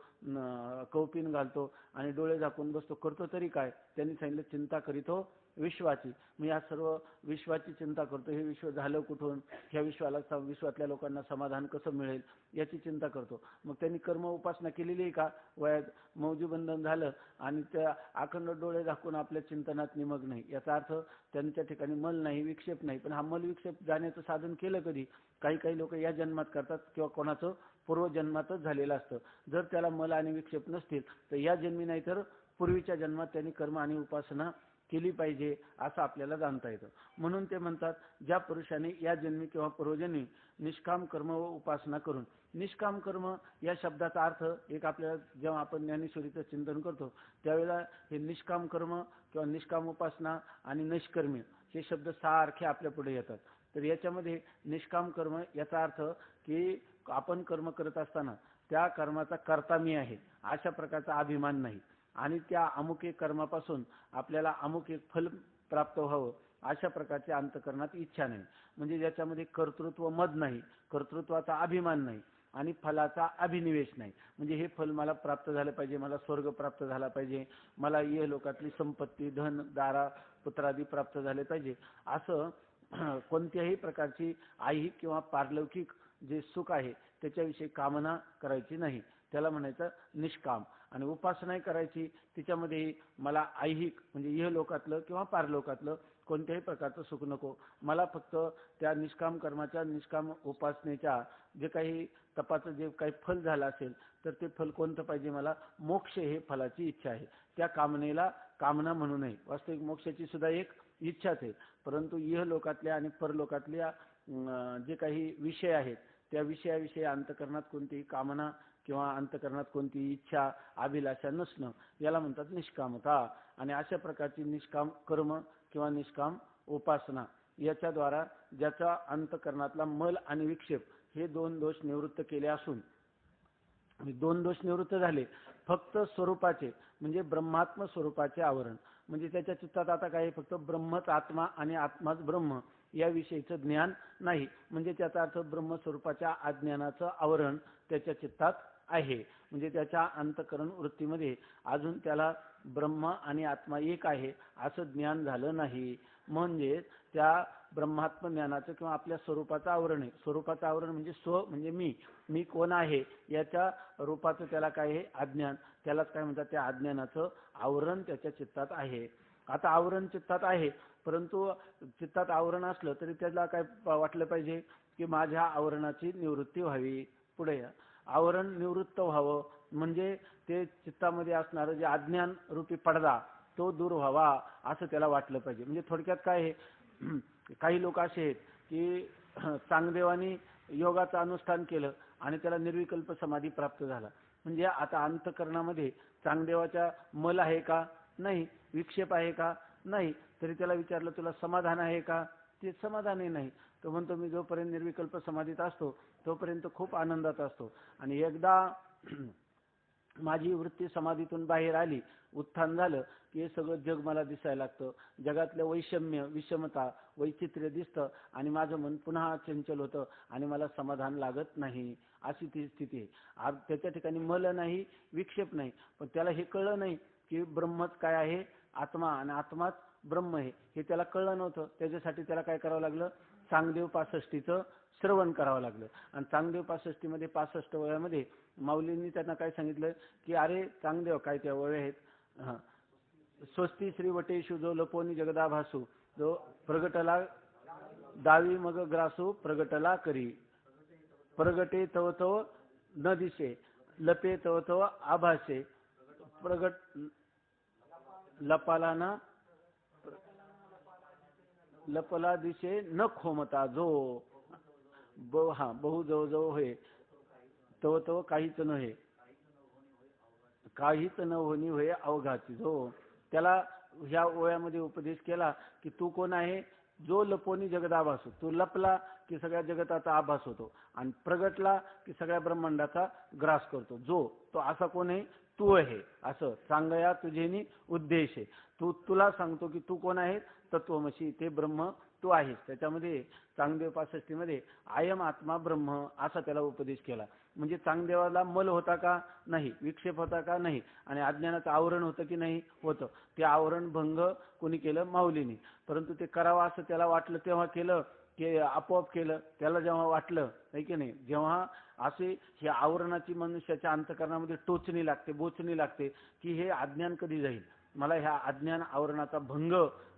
कौपीन घालतो आणि डोळे झाकून बसतो, करतो तरी काय? त्यांनी सांगितलं, चिंता करीतो विश्वाची. मी या सर्व विश्वाची चिंता करतो, हे विश्व झालं कुठून, ह्या विश्वातल्या लोकांना समाधान कसं मिळेल याची चिंता करतो. मग त्यांनी कर्म उपासना केलेली आहे का? वयात मौजीबंधन झालं आणि त्या अखंड डोळे झाकून आपल्या चिंतनात निमग्न नाही, याचा अर्थ त्यांच्या ठिकाणी मल नाही, विक्षेप नाही. पण हा मल विक्षेप जाण्याचं साधन केलं कधी? काही लोक या जन्मात करतात किंवा कोणाचं पूर्वजन्मातच झालेलं असतं. जर त्याला मल आणि विक्षेप नसतील तर या जन्मी नाही तर पूर्वीच्या जन्मात त्यांनी कर्म आणि उपासना केली पाहिजे, असं आपल्याला जाणता येतं. म्हणून ते म्हणतात, ज्या पुरुषाने या जन्मी किंवा पूर्वजन्मी निष्काम कर्म व उपासना करून, निष्काम कर्म या शब्दाचा अर्थ एक आपल्याला जेव्हा आपण ज्ञानेश्वरीचं चिंतन करतो त्यावेळेला हे निष्काम कर्म किंवा निष्काम उपासना आणि निष्कर्मी हे शब्द सारखे आपल्या पुढे येतात. तर याच्यामध्ये निष्काम कर्म याचा अर्थ की आपण कर्म करत असताना त्या कर्माचा कर्ता मी आहे अशा प्रकारचा अभिमान नाही, आणि त्या अमुक एक कर्मापासून आपल्याला अमुक एक फल प्राप्त व्हावं अशा प्रकारची अंतःकरणात इच्छा नाही. म्हणजे ज्याच्यामध्ये कर्तृत्व मद नाही, कर्तृत्वाचा अभिमान नाही आणि फलाचा अभिनिवेश नाही. म्हणजे हे फल मला प्राप्त झालं पाहिजे, मला स्वर्ग प्राप्त झाला पाहिजे, मला ये लोकातली संपत्ती, धन, दारा, पुत्रादी प्राप्त झाले पाहिजे, असं कोणत्याही प्रकारची ऐहिक किंवा पारलौकिक जे सुख आहे त्याच्याविषयी कामना करायची नाही, त्याला म्हणायचं निष्काम. आणि उपासनाही करायची, तिच्यामध्ये मला ऐहिक म्हणजे इह लोकातलं किंवा पारलोकातलं कोणत्याही प्रकारचं सुख नको, मला फक्त त्या निष्काम कर्माच्या, निष्काम उपासनेच्या जे काही तपाचं जे काही फल झालं असेल तर ते फल कोणतं पाहिजे, मला मोक्ष हे फलाची इच्छा आहे. त्या कामनेला कामना म्हणू नये, वास्तविक मोक्षाची सुद्धा एक इच्छाच आहे, परंतु इह लोकातल्या आणि परलोकातल्या जे काही विषय आहेत त्या विषयाविषयी अंतःकरणात कोणतीही कामना किंवा अंतःकरणात कोणतीही इच्छा, अभिलाषा नसणं, याला म्हणतात निष्कामता. आणि अशा प्रकारची निष्काम कर्म किंवा निष्काम उपासना याच्याद्वारा ज्याचा अंतःकरणातला मल आणि विक्षेप हे 2 दोष निवृत्त केले असून, 2 दोष निवृत्त झाले, फक्त स्वरूपाचे म्हणजे ब्रह्मात्म स्वरूपाचे आवरण, म्हणजे त्याच्या चित्तात आता काय, फक्त ब्रह्मच आत्मा आणि आत्माच ब्रह्म याविषयीचं ज्ञान नाही. म्हणजे त्याचा अर्थ ब्रह्मस्वरूपाच्या अज्ञानाचं आवरण त्याच्या चित्तात आहे. म्हणजे त्याच्या अंतःकरण वृत्तीमध्ये अजून त्याला ब्रह्म आणि आत्मा एक आहे असं ज्ञान झालं नाही. म्हणजे त्या ब्रह्मात्म ज्ञानाचं किंवा आपल्या स्वरूपाचं आवरण आहे. स्वरूपाचं आवरण म्हणजे स्व म्हणजे मी कोण आहे याच्या रूपाचं त्याला काय आहे, अज्ञान. त्यालाच काय म्हणतात, त्या अज्ञानाचं आवरण त्याच्या चित्तात आहे. आता आवरण चित्तात आहे, परंतु चित्तात आवरण असलं तरी त्याला काय वाटलं पाहिजे की माझ्या आवरणाची निवृत्ती व्हावी. पुढे आवरण निवृत्त व्हावं म्हणजे ते चित्तामध्ये असणारं जे अज्ञान रूपी पडदा तो दूर व्हावा असं त्याला वाटलं पाहिजे. म्हणजे थोडक्यात काय आहे, काही लोक असे आहेत की चांगदेवानी योगाचं अनुष्ठान केलं आणि त्याला निर्विकल्प समाधी प्राप्त झाला. म्हणजे आता अंतःकरणामध्ये चांगदेवाच्या मल आहे का? नाही. विक्षेप आहे का? नाही. तरी त्याला विचारलं तुला समाधान आहे का? ते समाधानही नाही. तो म्हणतो मी जोपर्यंत निर्विकल्प समाधीत असतो तोपर्यंत खूप आनंदात असतो, आणि एकदा माझी वृत्ती समाधीतून बाहेर आली, उत्थान झालं की हे सगळं जग मला दिसायला लागतं, जगातलं वैषम्य, विषमता, वैचित्र्य दिसतं, आणि माझं मन पुन्हा चंचल होतं आणि मला समाधान लागत नाही. अशी ती स्थिती आहे. त्याच्या ठिकाणी मल नाही, विक्षेप नाही, पण त्याला हे कळलं नाही की ब्रह्मच काय आहे, आत्मा, आणि आत्माच ब्रह्म आहे, हे त्याला कळलं नव्हतं. त्याच्यासाठी त्याला काय करावं लागलं, चांगदेव 65चं श्रवण करावं लागलं. आणि चांगदेव 65 65 वयामध्ये माऊलींनी त्यांना काय सांगितलं की अरे चांगदेव, काय त्या वय आहेत, स्वस्ती श्री वटेशु जो लपोनी जगदाभासू, जो प्रगटला दावी मग ग्रासू प्रगटला करी, प्रगटे तव तव न दिसे, लपे तव तव आभासे, प्रगट लपाला ना लपला दिसे न खोमता जो, बहु जवळ जवळ होय तव तव काहीच नव्हे, काहीच न होणी होय अवघाची जो. त्याला ह्या ओळ्यामध्ये उपदेश केला की तू कोण आहे, जो लपोनी जगदाभास, तू लपला की सगळ्या जगताचा आभास होतो, आणि प्रगटला की सगळ्या ब्रह्मांडाचा ग्रास करतो, जो तो असा कोण आहे, तू आहे. असं सांगया तुझेनी उद्देश आहे. तुला सांगतो की तू कोण आहे, तत्वमसी, ते ब्रह्म तू आहेस. त्याच्यामध्ये चांगदेव 65 आयम आत्मा ब्रह्म असा त्याला उपदेश केला. म्हणजे चांगदेवाला मल होता का, नाही, विक्षेप होता का, नाही, आणि अज्ञानाचं आवरण होतं की नाही, होतं. ते आवरण भंग कोणी केलं, माऊलीने. परंतु ते करावं असं त्याला वाटलं तेव्हा केलं की आपोआप केलं. त्याला जेव्हा वाटलं नाही की नाही, जेव्हा असे हे आवरणाची मनुष्याच्या अंतःकरणामध्ये टोचणी लागते, बोचणी लागते की हे अज्ञान कधी जाईल, मला ह्या अज्ञान आवरणाचा भंग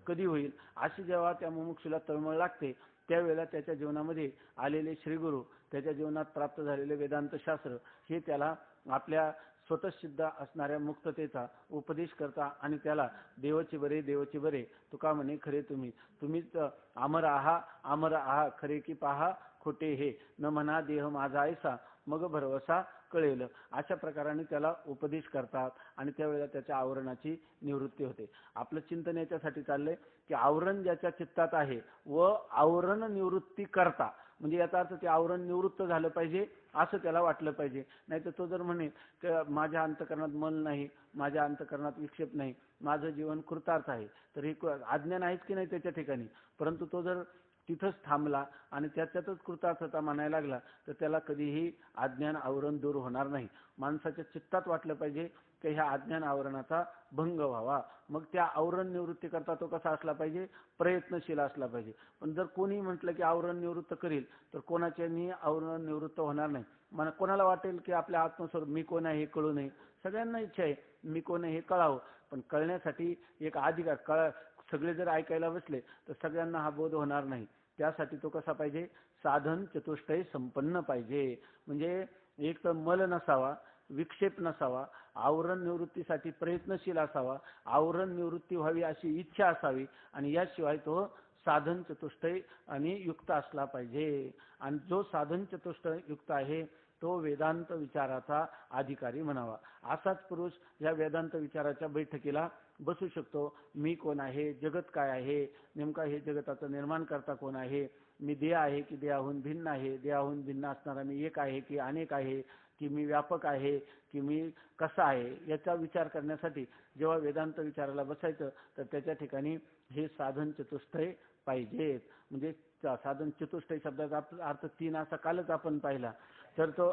कधी होईल, अशी जेव्हा त्या मुमुक्षूला तळमळ लागते, त्यावेळेला त्याच्या जीवनामध्ये आलेले श्रीगुरु, त्याच्या जीवनात प्राप्त झालेले वेदांत शास्त्र हे त्याला आपल्या स्वतःसिद्ध असणाऱ्या मुक्ततेचा उपदेश करता, आणि त्याला देवचे बरे, देवचे बरे, तुका म्हणे खरे तुम्हीच अमर आहा खरे की पहा खोटे हे, न म्हणा देह माझा ऐसा मग भरवसा कळेल, अशा प्रकाराने त्याला उपदेश करतात, आणि त्यावेळेला त्याच्या आवरणाची निवृत्ती होते. आपलं चिंतन याच्यासाठी चाललंय की आवरण ज्याच्या चित्तात आहे व आवरण निवृत्ती करता, म्हणजे याचा अर्थ ते आवरण निवृत्त झालं पाहिजे असं त्याला वाटलं पाहिजे. नाही तर तो जर म्हणे की माझ्या अंतःकरणात मल नाही, माझ्या अंतःकरणात विक्षेप नाही, माझं जीवन कृतार्थ आहे, तर हे अज्ञान आहेच की नाही त्याच्या ठिकाणी. परंतु तो जर तिथंच थांबला आणि त्याच्यातच कृतार्थता मानायला लागला तर त्याला कधीही अज्ञान आवरण दूर होणार नाही. माणसाच्या चित्तात वाटलं पाहिजे की ह्या अज्ञान आवरणाचा भंग व्हावा. मग त्या आवरण निवृत्ती करता तो कसा असला पाहिजे, प्रयत्नशील असला पाहिजे. पण जर कोणी म्हटलं की आवरण निवृत्त करील तर कोणाच्यानी आवरण निवृत्त होणार नाही. मला कोणाला वाटेल की आपल्या आत्मस्वरूप मी कोण आहे हे कळू नये, सगळ्यांना इच्छा आहे मी कोण आहे हे कळावं, पण कळण्यासाठी एक अधिकार, सगळे जर ऐकायला बसले तर सगळ्यांना हा बोध होणार नाही. त्यासाठी तो कसा पाहिजे, साधन चतुष्टय संपन्न पाहिजे. म्हणजे एक तर मल नसावा, विक्षेप नसावा, आवरण निवृत्तीसाठी प्रयत्नशील असावा, आवरण निवृत्ती व्हावी अशी इच्छा असावी, आणि याशिवाय तो साधन चतुष्टय आणि युक्त असला पाहिजे. आणि जो साधन चतुष्टय युक्त आहे तो वेदांत विचाराचा अधिकारी म्हणावा. असाच पुरुष या वेदांत विचाराच्या बैठकीला बसू शकतो. मी कोण आहे, जगत काय आहे, नेमका हे जगताचं निर्माण करता कोण आहे, मी देह आहे की देहाहून भिन्न आहे, देहाहून भिन्न असणारा मी एक आहे की अनेक आहे, की मी व्यापक आहे की मी कसा आहे, याचा विचार करण्यासाठी जेव्हा वेदांत विचाराला बसायचं तर त्याच्या ठिकाणी हे साधन चतुष्टय पाहिजेत. म्हणजे साधन चतुष्टय शब्दाचा अर्थ 3 असा कालच आपण पाहिला. तर तो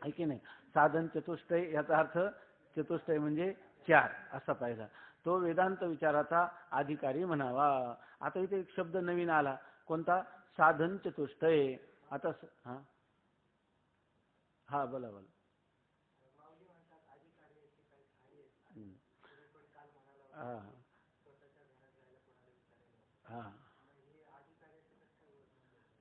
आहे की नाही, साधन चतुष्टय याचा अर्थ चतुष्टय म्हणजे 4 असा पाहिला. तो वेदांत विचाराचा अधिकारी म्हणावा. आता इथे एक शब्द नवीन आला, कोणता, साधन चतुष्टय. आता हा बोला. हा हा,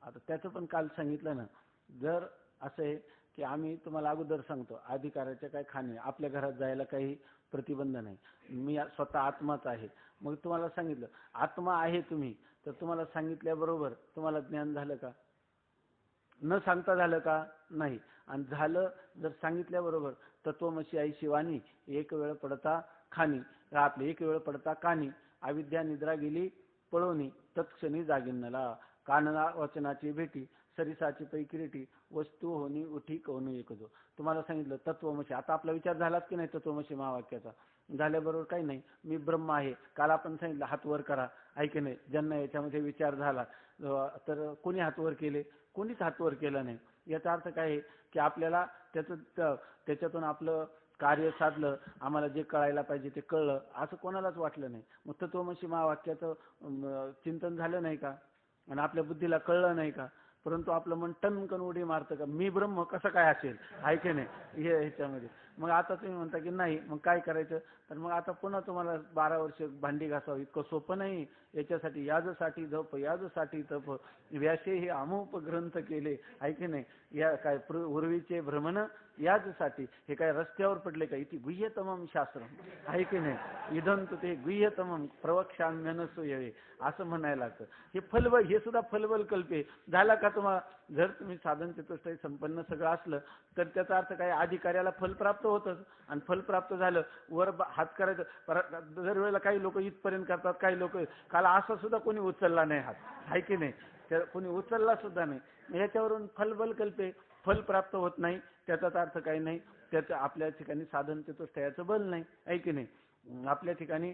आता त्याचं पण काल सांगितलं ना. जर असं आहे की आम्ही तुम्हाला अगोदर सांगतो अधिकाराच्या काय खाणे, आपल्या घरात जायला काही प्रतिबंध नाही, मी स्वतः आत्माच आहे. मग तुम्हाला सांगितलं आत्मा आहे तुम्ही, तर तुम्हाला सांगितल्याबरोबर तुम्हाला ज्ञान झालं का, न सांगता झालं का, नाही. आणि झालं जर सांगितल्याबरोबर तत्वमसी आई शिवानी एक वेळ पडता खानी, आपले एक वेळ पडता कानी, अविद्या निद्रा गेली पळवणी तत्क्षणी जागिन्नला. कानना वचनाची भेटी सरिसाची पै किरीटी वस्तू होणी उठी कवनू एकजो. तुम्हाला सांगितलं तत्वमसी. आता आपला विचार झालाच की नाही तत्वमसी महावाक्याचा? झाल्याबरोबर काही नाही, मी ब्रह्म आहे. काल आपण सांगितलं हात वर करा, आहे की नाही? ज्यांना याच्यामध्ये विचार झाला तर कोणी हात वर केले? कोणीच हात वर केला नाही. याचा अर्थ काय आहे की आपल्याला त्याच्यातून आपलं कार्य साधलं, आम्हाला जे कळायला पाहिजे ते कळलं, असं कोणालाच वाटलं नाही. मग तत्वमसी महावाक्याचं चिंतन झालं नाही का? आणि आपल्या बुद्धीला कळलं नाही का? परंतु आपलं मन टनकन उडी मारतं का मी ब्रह्म कसं काय असेल, आहे की नाही? ह्याच्यामध्ये मग आता तुम्ही म्हणता की नाही, मग काय करायचं? तर मग आता पुन्हा तुम्हाला 12 वर्ष भांडी घासावी इतकं सोपं नाही. याच्यासाठी याजसाठी जप, याजसाठी तप, व्यासे हे अमोप ग्रंथ केले, आहे की नाही? या काय पूर्वीचे भ्रमण याजसाठी. हे काय रस्त्यावर पडले का? इथे गुह्यतमम शास्त्र, आहे की नाही? इदंतु ते गुह्यतमम प्रवक्ष्याम्यनसो यवे, असं म्हणायला लागतं. हे फलबल, हे सुद्धा फलबल कल्पे झाला का तुम्हाला? जर तुम्ही साधन चतुष्टय संपन्न सगळं असलं तर त्याचा अर्थ काय? अधिकाऱ्याला फल प्राप्त होतं. आणि फल प्राप्त झालं, वर हात करायचं. दरवेळेला काही लोक इथपर्यंत करतात, काही लोक काल असं सुद्धा कोणी उचलला नाही हात, आहे की नाही? त्या कोणी उचलला सुद्धा नाही. याच्यावरून फलबल कल्पे, फल प्राप्त होत नाही, त्याचाच अर्थ काही नाही. त्याचं आपल्या ठिकाणी साधन चतुष्टयाचं बल नाही, आहे की नाही? आपल्या ठिकाणी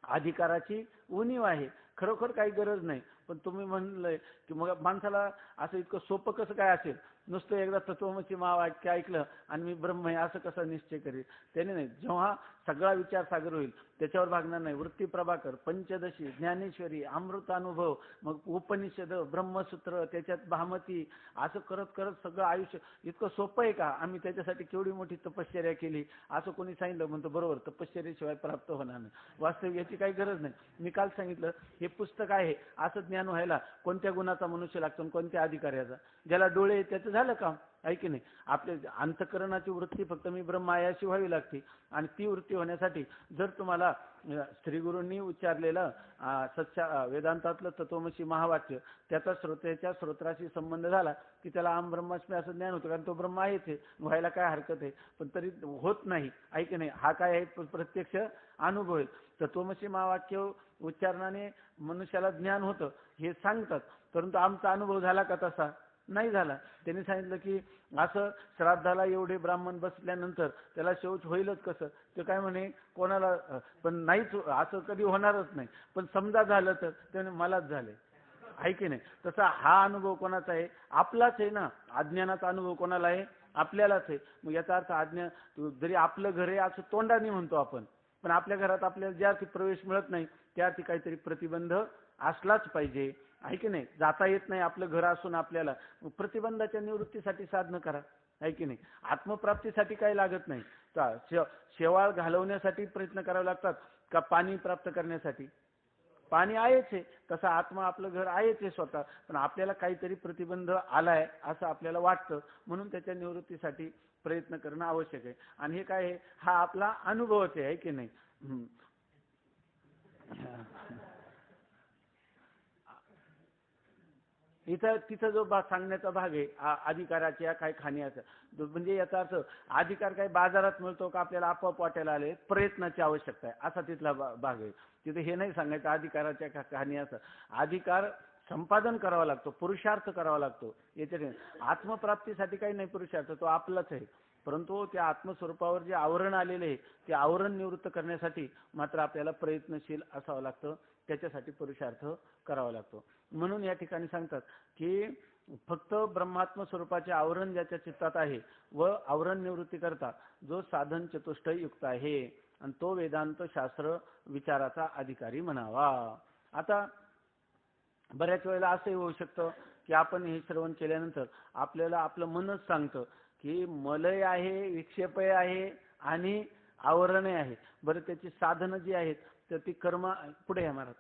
अधिकाराची उणीव आहे. खरोखर काही गरज नाही. पण तुम्ही म्हणलंय की मग माणसाला असं इतकं सोपं कसं काय असेल? नुसतं एकदा तत्वमसी महावाक्य ऐकलं आणि मी ब्रह्म आहे असं कसं निश्चय करेल? त्याने नाही. जेव्हा सगळा विचार सागर होईल त्याच्यावर भागणार नाही. वृत्ती प्रभाकर, पंचदशी, ज्ञानेश्वरी, अमृतानुभव, मग उपनिषद, ब्रह्मसूत्र, त्याच्यात भामती, असं करत करत सगळं आयुष्य इतकं सोपं आहे का? आम्ही त्याच्यासाठी केवढी मोठी तपश्चर्या केली असं कोणी सांगितलं म्हणतो बरोबर, तपश्चर्याशिवाय प्राप्त होणार नाही. वास्तविक याची काही गरज नाही. मी काल सांगितलं हे पुस्तक आहे, असं ज्ञान व्हायला कोणत्या गुणाचा मनुष्य लागतो, कोणत्या अधिकाऱ्याचा? ज्याला डोळे त्याचं झालं काम, आहे की नाही? आपल्या अंतःकरणाची वृत्ती फक्त मी ब्रह्म आहे अशी व्हावी लागते. आणि ती वृत्ती होण्यासाठी जर तुम्हाला श्रीगुरूंनी उच्चारलेलं वेदांतातलं तत्वमसी महावाक्य त्याचा श्रोत्याच्या श्रोत्राशी संबंध झाला की त्याला आम ब्रह्मास्मी असं ज्ञान होतं. कारण तो ब्रह्म आहेच आहे, व्हायला काय हरकत आहे? पण तरी होत नाही, आहे की नाही? हा काय आहे? प्रत्यक्ष अनुभव आहे. तत्वमसी महावाक्य उच्चारणाने मनुष्याला ज्ञान होतं हे सांगतात, परंतु आमचा अनुभव झाला का तसा? नाही झाला. त्यांनी सांगितलं की असं श्राद्धाला एवढे ब्राह्मण बसल्यानंतर त्याला शौच होईलच कसं? ते काय म्हणे कोणाला पण नाहीच, असं कधी होणारच नाही. पण समजा झालं तर त्याने मलाच झाले, आहे की नाही? तसा हा अनुभव कोणाचा आहे? आपलाच आहे ना. अज्ञानाचा अनुभव कोणाला आहे? आपल्यालाच आहे. मग याचा अर्थ जरी आपलं घर आहे असं तोंडाने म्हणतो आपण, पण आपल्या घरात आपल्याला ज्या प्रवेश मिळत नाही त्या काहीतरी प्रतिबंध असलाच पाहिजे, आहे की नाही? जाता येत नाही आपलं घर असून आपल्याला, प्रतिबंधाच्या निवृत्तीसाठी साधनं करा, आहे की नाही? आत्मप्राप्तीसाठी काही लागत नाही. शेवाळ घालवण्यासाठी प्रयत्न करावे लागतात का पाणी प्राप्त करण्यासाठी? पाणी आहेच आहे. तसं आत्मा आपलं घर आहेच आहे स्वतः, पण आपल्याला काहीतरी प्रतिबंध आलाय असं आपल्याला वाटतं, म्हणून त्याच्या निवृत्तीसाठी प्रयत्न करणं आवश्यक आहे. आणि हे काय आहे? हा आपला अनुभवच आहे की नाही? इथं तिथं जो सांगण्याचा भाग आहे अधिकाराच्या काय खाण्याचा, म्हणजे याचा अर्थ अधिकार काय बाजारात मिळतो का आपल्याला आपोआप वाटायला आले? प्रयत्नाची आवश्यकता आहे असा तिथला भाग आहे. तिथे हे नाही सांगायचं अधिकाराच्या खाण्याचा. अधिकार संपादन करावा लागतो, पुरुषार्थ करावा लागतो. याच्या आत्मप्राप्तीसाठी काही नाही पुरुषार्थ, तो आपलाच आहे. परंतु त्या आत्मस्वरूपावर जे आवरण आलेले आहे ते आवरण निवृत्त करण्यासाठी मात्र आपल्याला प्रयत्नशील असावं लागतं, त्याच्यासाठी पुरुषार्थ करावा लागतो. म्हणून या ठिकाणी सांगतात की फक्त ब्रह्मात्म स्वरूपाचे आवरण ज्याच्या चित्तात आहे व आवरण निवृत्ती करता जो साधन चतुष्टय युक्त आहे आणि तो वेदांत शास्त्र विचाराचा अधिकारी म्हणावा. आता बऱ्याच वेळेला असंही होऊ शकतं की आपण हे श्रवण केल्यानंतर आपल्याला आपलं मनच सांगतं की मलय आहे, विक्षेपय आहे आणि आवरणही आहे. बरं, त्याची साधनं जी आहेत तर ती कर्म पुढे आहे महाराज,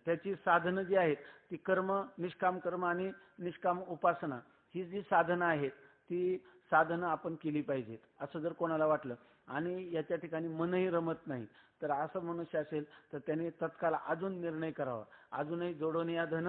त्याची साधनं जी आहेत ती कर्म, निष्काम कर्म आणि निष्काम उपासना, ही जी साधनं आहेत ती साधनं आपण केली पाहिजेत असं जर कोणाला वाटलं आणि याच्या ठिकाणी मनही रमत नाही तर असं मनुष्य असेल तर त्याने तत्काल अजून निर्णय करावा. अजूनही जोडून या धन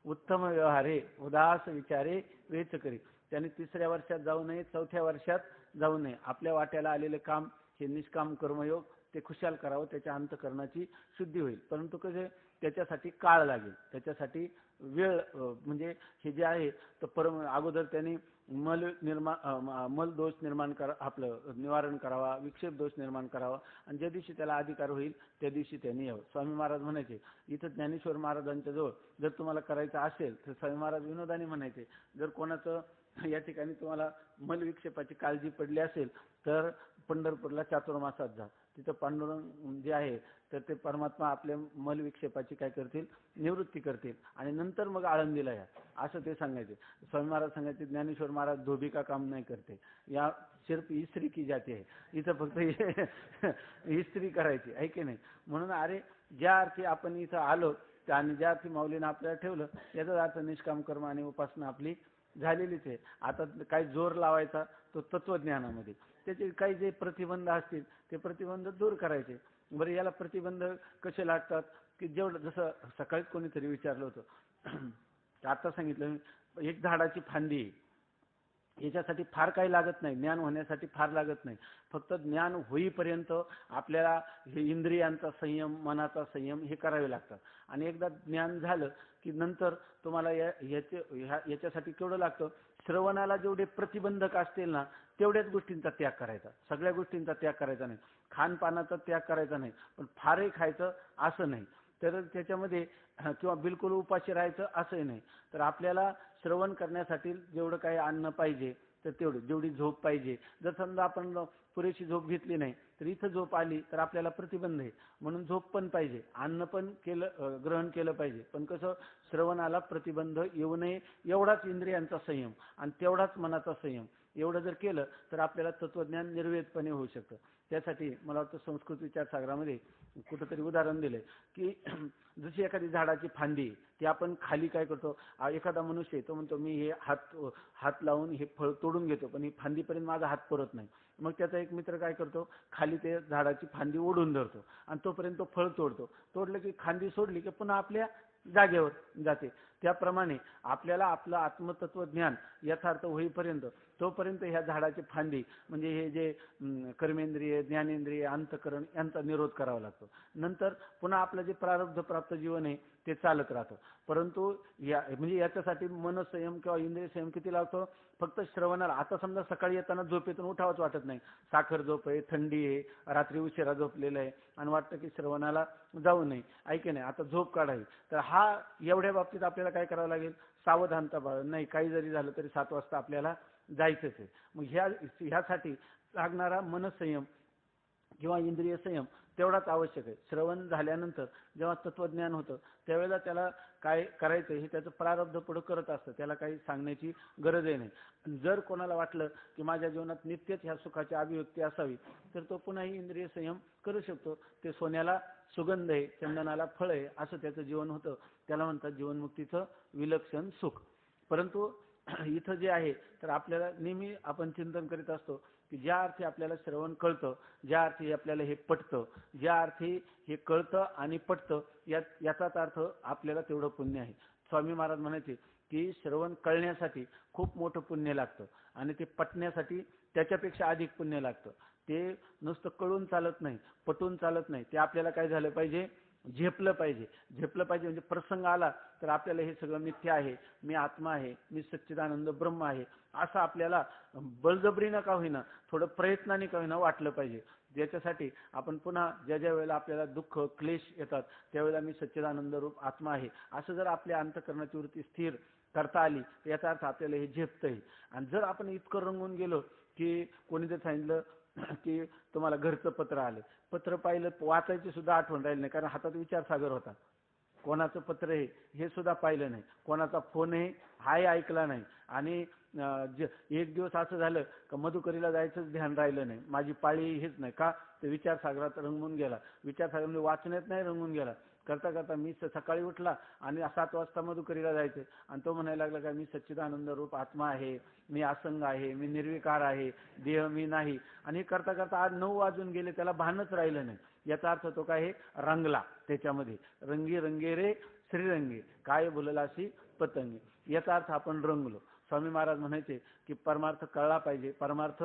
उत्तम व्यवहारे उदास विचारे वेच करी. त्याने 3ऱ्या वर्षात जाऊ नये, 4थ्या वर्षात जाऊ नये. आपल्या वाट्याला आलेले काम हे निष्काम कर्मयोग ते खुशाल करावं, त्याच्या अंतःकरणाची शुद्धी होईल. परंतु कसे त्याच्यासाठी काळ लागेल, त्याच्यासाठी वेळ, म्हणजे हे जे आहे तर अगोदर त्यांनी मल दोष निर्माण आपलं निवारण करावा, विक्षेप दोष निर्माण करावा, आणि ज्या दिवशी त्याला अधिकार होईल त्या दिवशी त्यांनी यावं. स्वामी महाराज म्हणायचे इथं ज्ञानेश्वर महाराजांच्या जवळ जर तुम्हाला करायचं असेल तर स्वामी महाराज विनोदाने म्हणायचे, जर कोणाचं या ठिकाणी तुम्हाला मल विक्षेपाची काळजी पडली असेल तर पंढरपूरला चातुर्मासात जा, तिथं पांडुरंग जे आहे तर ते परमात्मा आपल्या मल विक्षेपाची काय करतील, निवृत्ती करतील, आणि नंतर मग आळंदीला या, असं ते सांगायचे. स्वामी महाराज सांगायचे ज्ञानेश्वर महाराज धोबी का काम नाही करते, या सिर्फ इस्त्री की जाते आहे, इथं फक्त इस्त्री करायची आहे की नाही. म्हणून अरे ज्या अर्थी आपण इथं आलो आणि ज्या अर्थी माऊलीनं आपल्याला ठेवलं याचाच अर्थ निष्काम कर्म आणि उपासना आपली झालेलीच आहे. आता काही जोर लावायचा तो तत्वज्ञानामध्ये, त्याचे काही जे प्रतिबंध असतील ते प्रतिबंध दूर करायचे. बरं, याला प्रतिबंध कसे लागतात की जेवढं, जसं सकाळीच कोणीतरी विचारलं होतं, आता सांगितलं एक झाडाची फांदी, याच्यासाठी फार काही लागत नाही, ज्ञान होण्यासाठी फार लागत नाही, फक्त ज्ञान होईपर्यंत आपल्याला हे इंद्रियांचा संयम, मनाचा संयम हे करावे लागतात. आणि एकदा ज्ञान झालं की नंतर तुम्हाला याच्यासाठी केवढं लागतं, श्रवणाला जेवढे प्रतिबंधक असतील ना तेवढ्याच गोष्टींचा त्याग करायचा, सगळ्या गोष्टींचा त्याग करायचा नाही, खानपानाचा त्याग करायचा नाही, पण फारही खायचं असं नाही, तर त्याच्यामध्ये किंवा बिलकुल उपाशी राहायचं असंही नाही. तर आपल्याला श्रवण करण्यासाठी जेवढं काही अन्न पाहिजे तर तेवढं, जेवढी झोप पाहिजे, जर समजा आपण पुरेशी झोप घेतली नाही तर इथं झोप आली तर आपल्याला प्रतिबंध आहे, म्हणून झोप पण पाहिजे, अन्न पण ग्रहण केलं पाहिजे, पण कसं श्रवणाला प्रतिबंध येऊ नये एवढाच इंद्रियांचा संयम आणि तेवढाच मनाचा संयम, एवढं जर केलं तर आपल्याला तत्वज्ञान निर्वेदपणे होऊ शकतं. त्यासाठी मला वाटतं संस्कृत विचारसागरामध्ये कुठंतरी उदाहरण दिलंय की जशी एखादी झाडाची फांदी, ती आपण खाली काय करतो, एखादा मनुष्य तो म्हणतो मी हे हात लावून हे फळ तोडून घेतो, पण ही फांदीपर्यंत माझा हात पुरत नाही, मग त्याचा एक मित्र काय करतो, खाली ते झाडाची फांदी ओढून धरतो आणि तोपर्यंत तो फळ तोडतो, तोडलं की फांदी सोडली की पुन्हा आपल्या जागेवर जाते. त्याप्रमाणे आपल्याला आपलं आत्मतत्वज्ञान यथार्थ होईपर्यंत तोपर्यंत ह्या झाडाची फांदी म्हणजे हे जे कर्मेंद्रिय, ज्ञानेंद्रिय, अंतकरण यांचा निरोध करावा लागतो. नंतर पुन्हा आपलं जे प्रारब्ध प्राप्त जीवन आहे ते चालत राहतं. परंतु म्हणजे याच्यासाठी मनसंयम किंवा इंद्रिय संयम किती लागतो, फक्त श्रवणाला. आता समजा सकाळी येताना झोपेतून उठावंच वाटत नाही, साखर झोप आहे, थंडी आहे, रात्री उशिरा झोपलेलं आहे आणि वाटतं की श्रवणाला जाऊ नये, ऐके नाही, आता झोप काढावी, तर हा एवढ्या बाबतीत आपल्याला काय करावं लागेल, सावधानता बाळगून, नाही काही जरी झालं तरी 7 वाजता आपल्याला जायचंच आहे. मग ह्यासाठी लागणारा मनसंयम किंवा इंद्रिय संयम तेवढाच आवश्यक आहे. श्रवण झाल्यानंतर जेव्हा तत्वज्ञान होतं त्यावेळेला त्याला काय करायचं हे त्याचं प्रारब्ध पुढं करत असतं, त्याला काही सांगण्याची गरजही नाही. जर कोणाला वाटलं की माझ्या जीवनात नित्यच ह्या सुखाची अभिव्यक्ती असावी तर तो पुन्हाही इंद्रिय संयम करू शकतो. ते सोन्याला सुगंध आहे, चंदनाला फळ आहे, असं त्याचं जीवन होतं. त्याला म्हणतात जीवनमुक्तीचं विलक्षण सुख. परंतु इथं जे आहे तर आपल्याला नेहमी आपण चिंतन करीत असतो की ज्या अर्थी आपल्याला श्रवण कळतं, ज्या अर्थी आपल्याला हे पटतं, ज्या अर्थी हे कळतं आणि पटतं, याचाच अर्थ आपल्याला तेवढं पुण्य आहे. स्वामी महाराज म्हणायचे की श्रवण कळण्यासाठी खूप मोठं पुण्य लागतं आणि ते पटण्यासाठी त्याच्यापेक्षा अधिक पुण्य लागतं. ते नुसतं कळून चालत नाही, पटून चालत नाही, ते आपल्याला काय झालं पाहिजे, झेपलं पाहिजे. झेपलं पाहिजे म्हणजे प्रसंग आला तर आपल्याला हे सगळं मिथ्य आहे, मी आत्मा आहे, मी सच्चिदानंद ब्रह्म आहे, असं आपल्याला बळजबरीनं का होईना, थोडं प्रयत्नाने का होईना वाटलं पाहिजे. ज्याच्यासाठी आपण पुन्हा ज्या ज्या वेळेला आपल्याला दुःख क्लेश येतात त्यावेळेला मी सच्चिदानंद रूप आत्मा आहे असं जर आपल्या अंतःकरणाची वृत्ती स्थिर करता आली तर याचा अर्थ आपल्याला हे झेपतंय. आणि जर आपण इतकं रंगून गेलो की कोणी जर सांगितलं की तुम्हाला घरचं पत्र आलं, पत्र पाहिलं, वाचायची सुद्धा आठवण राहिली नाही, कारण हातात विचारसागर होता. कोणाचं पत्र आहे हे सुद्धा पाहिलं नाही, कोणाचा फोन आहे हाही ऐकला नाही, आणि एक दिवस असं झालं का मधुकरीला जायचंच ध्यान राहिलं नाही, माझी पाळी हेच नाही का, ते विचारसागरात रंगून गेला. विचारसागरामध्ये वाचण्यात नाही रंगून गेला. करता करता मी सकाळी उठला आणि 7 वाजता मधुकरीला जायचं आणि तो म्हणायला लागला का मी सच्चिदानंद रूप आत्मा आहे, मी असंग आहे, मी निर्विकार आहे, देह मी नाही. आणि हे करता करता आज 9 वाजून गेले, त्याला भानच राहिलं नाही. याचा अर्थ तो काय रंगला त्याच्यामध्ये. रंगी रंगे रे श्रीरंगे काय बोललासी पतंगी, याचा अर्थ आपण रंगलो. स्वामी महाराज म्हणायचे की परमार्थ कळला पाहिजे, परमार्थ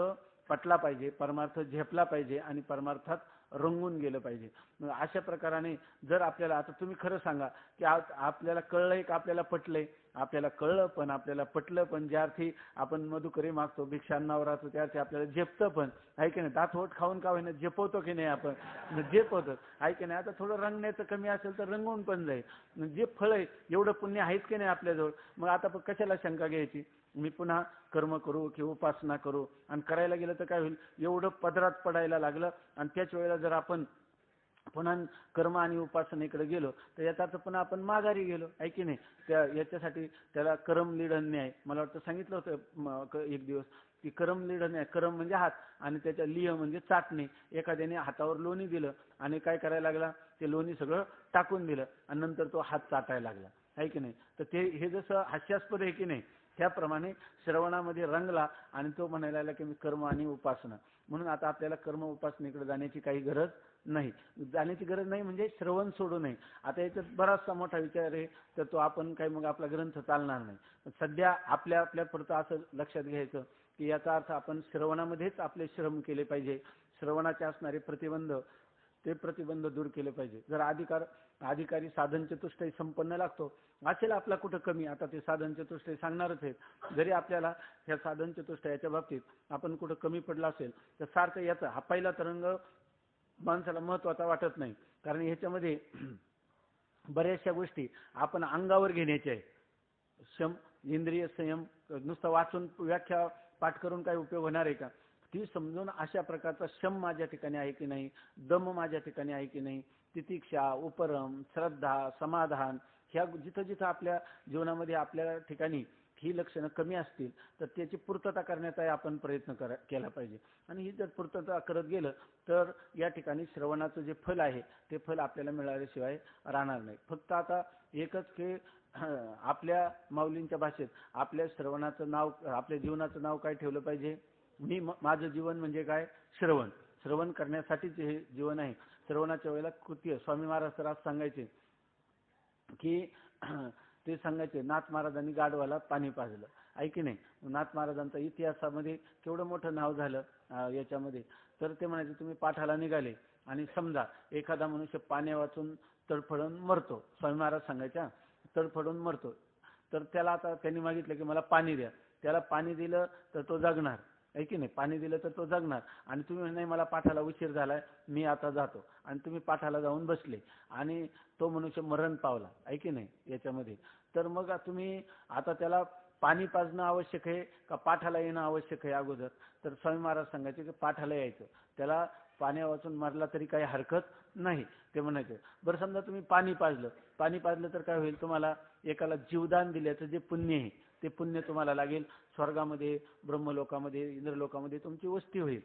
पटला पाहिजे, परमार्थ झेपला पाहिजे आणि परमार्थात रंगून गेलं पाहिजे. मग अशा प्रकाराने जर आपल्याला, आता तुम्ही खरं सांगा की आपल्याला कळलंय का आपल्याला पटलंय? आपल्याला कळलं पण, आपल्याला पटलं पण. ज्या अर्थी आपण मधुकरी मागतो, भिक्षांनावर राहतो, त्या अर्थी आपल्याला झेपतं पण, आहे की नाही? दात होट खाऊन का होईना झेपवतो की नाही आपण? झेपवतो, आहे की नाही? आता थोडं रंगण्याचं कमी असेल तर रंगवून पण जाईल. जे फळ आहे एवढं पुण्य आहेच की नाही आपल्याजवळ, मग आता कशाला शंका घ्यायची? मी पुन्हा कर्म करू की उपासना करू? आणि करायला गेलं तर काय होईल? एवढं पदरात पडायला लागलं. आणि त्याच वेळेला जर आपण पुन्हा कर्म आणि उपासनेकडे गेलो तर याचा अर्थ पुन्हा आपण माघारी गेलो, आहे की नाही? याच्यासाठी त्याला करम लीढन न्याय, मला वाटतं सांगितलं होतं एक दिवस, की करम लीढन न्याय. करम म्हणजे हात आणि त्याच्या लिह म्हणजे चाटणे. एखाद्याने हातावर लोणी दिलं आणि काय करायला लागला, ते लोणी सगळं टाकून दिलं आणि नंतर तो हात चाटायला लागला, आहे की नाही? तर हे जसं हास्यास्पद आहे की नाही, त्याप्रमाणे श्रवणामध्ये रंगला आणि तो म्हणायला लागला की मी कर्म आणि उपासना. म्हणून आता आपल्याला कर्म उपासनेकडे जाण्याची काही गरज नाही. जाण्याची गरज नाही म्हणजे श्रवण सोडू नये. आता याच्यात बराचसा मोठा विचार आहे, तर तो आपण काही मग आपला ग्रंथ चालणार नाही. सध्या आपल्या पुरतं असं लक्षात घ्यायचं की याचा अर्थ आपण श्रवणामध्येच आपले श्रम केले पाहिजे. श्रवणाचे असणारे प्रतिबंध, ते प्रतिबंध दूर केले पाहिजे. जर अधिकारी साधन चतुष्टय संपन्न लागतो असेल आपला कुठं कमी, आता ते साधन चतुष्टय सांगणारच आहेत. जरी आपल्याला ह्या साधन चतुष्टयाच्या बाबतीत आपण कुठं कमी पडला असेल तर सारखं याचा हा पहिला तरंग माणसाला महत्वाचा वाटत नाही, कारण ह्याच्यामध्ये बऱ्याचशा गोष्टी आपण अंगावर घेण्याच्या आहे. शम, इंद्रिय संयम नुसतं वाचून व्याख्या पाठ करून काही उपयोग होणार आहे का? ती समजून अशा प्रकारचा शम माझ्या ठिकाणी आहे की नाही, दम माझ्या ठिकाणी आहे की नाही, तितिक्षा, उपरम, श्रद्धा, समाधान, ह्या जिथं जिथं आपल्या जीवनामध्ये आपल्या ठिकाणी ही लक्षणं कमी असतील तर त्याची पूर्तता करण्याचा आपण प्रयत्न केला पाहिजे. आणि ही जर पूर्तता करत गेलं तर या ठिकाणी श्रवणाचं जे फल आहे ते फल आपल्याला मिळाल्याशिवाय राहणार नाही. फक्त आता एकच की आपल्या माऊलींच्या भाषेत आपल्या श्रवणाचं नाव, आपल्या जीवनाचं नाव काय ठेवलं पाहिजे? माझं जीवन म्हणजे काय? श्रवण. श्रवण करण्यासाठीच हे जीवन आहे. श्रवणाच्या वेळेला कृत्य स्वामी महाराज तर आज सांगायचे की ते सांगायचे नाथ महाराजांनी गाढवाला पाणी पाजलं, आहे की नाही? नाथ महाराजांचा इतिहासामध्ये केवढं मोठं नाव झालं याच्यामध्ये. तर ते म्हणायचे तुम्ही पाठाला निघाले आणि समजा एखादा मनुष्य पाण्या वाचून तडफडून मरतो, स्वामी महाराज सांगायच्या तडफडून मरतो, तर त्याला आता त्यांनी मागितलं की मला पाणी द्या. त्याला पाणी दिलं तर तो जगणार, आहे की नाही? पाणी दिलं तर तो जगणार. आणि तुम्ही नाही मला पाठाला उशीर झालाय, मी आता जातो, आणि तुम्ही पाठाला जाऊन बसले आणि तो मनुष्य मरण पावला, आहे की नाही याच्यामध्ये? तर मग तुम्ही आता त्याला पाणी पाजणं आवश्यक आहे का पाठाला येणं आवश्यक आहे अगोदर? तर स्वामी महाराज सांगायचे की पाठाला यायचं. त्याला पाण्या वाचून मारला तरी काही हरकत नाही, ते म्हणायचं. बरं समजा तुम्ही पाणी पाजलं तर काय होईल? तुम्हाला एकाला जीवदान दिल्याचं जे पुण्य आहे ते पुण्य तुम्हाला लागेल. स्वर्गामध्ये, ब्रह्मलोकामध्ये, इंद्रलोकामध्ये तुमची वस्ती होईल,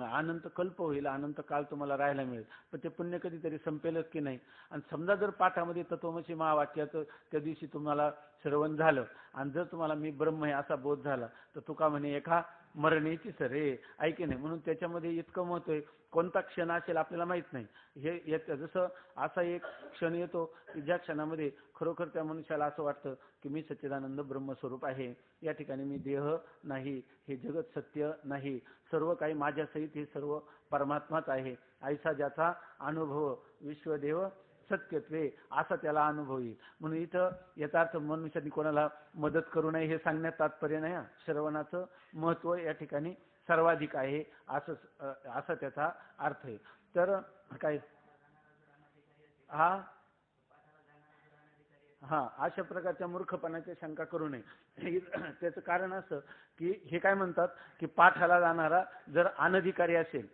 अनंत कल्प होईल, अनंत काळ तुम्हाला राहायला मिळेल. पण ते पुण्य कधीतरी संपेलच की नाही? आणि समजा जर पाठामध्ये तत्वमसी महावाक्याचं त्या दिवशी तुम्हाला श्रवण झालं आणि जर तुम्हाला मी ब्रह्म आहे असा बोध झाला तर तुका म्हणे एका मरणेची सरे, ऐके नाही? म्हणून त्याच्यामध्ये इतकं महत्व आहे. कोणता क्षण असेल आपल्याला माहित नाही. हे जसं असा एक क्षण येतो की ज्या क्षणामध्ये खरोखर त्या मनुष्याला असं वाटतं की मी सच्चिदानंद ब्रह्मस्वरूप आहे, या ठिकाणी मी देह नाही, हे जगत सत्य नाही, सर्व काही माझ्यासहित हे सर्व परमात्माच आहे, ऐसा ज्याचा अनुभव विश्वदेव सत्यत्वे, असा त्याला अनुभव येईल. म्हणून इथं याचा अर्थ मनुष्याने कोणाला मदत करू नये हे सांगण्यात तात्पर्य नाही. श्रवणाचं महत्व या ठिकाणी सर्वाधिक आहे असं त्याचा अर्थ आहे. तर काय अशा प्रकारच्या मूर्खपणाची शंका करू नये. त्याचं कारण असं की हे काय म्हणतात की पाठाला जाणारा जर अनधिकारी असेल,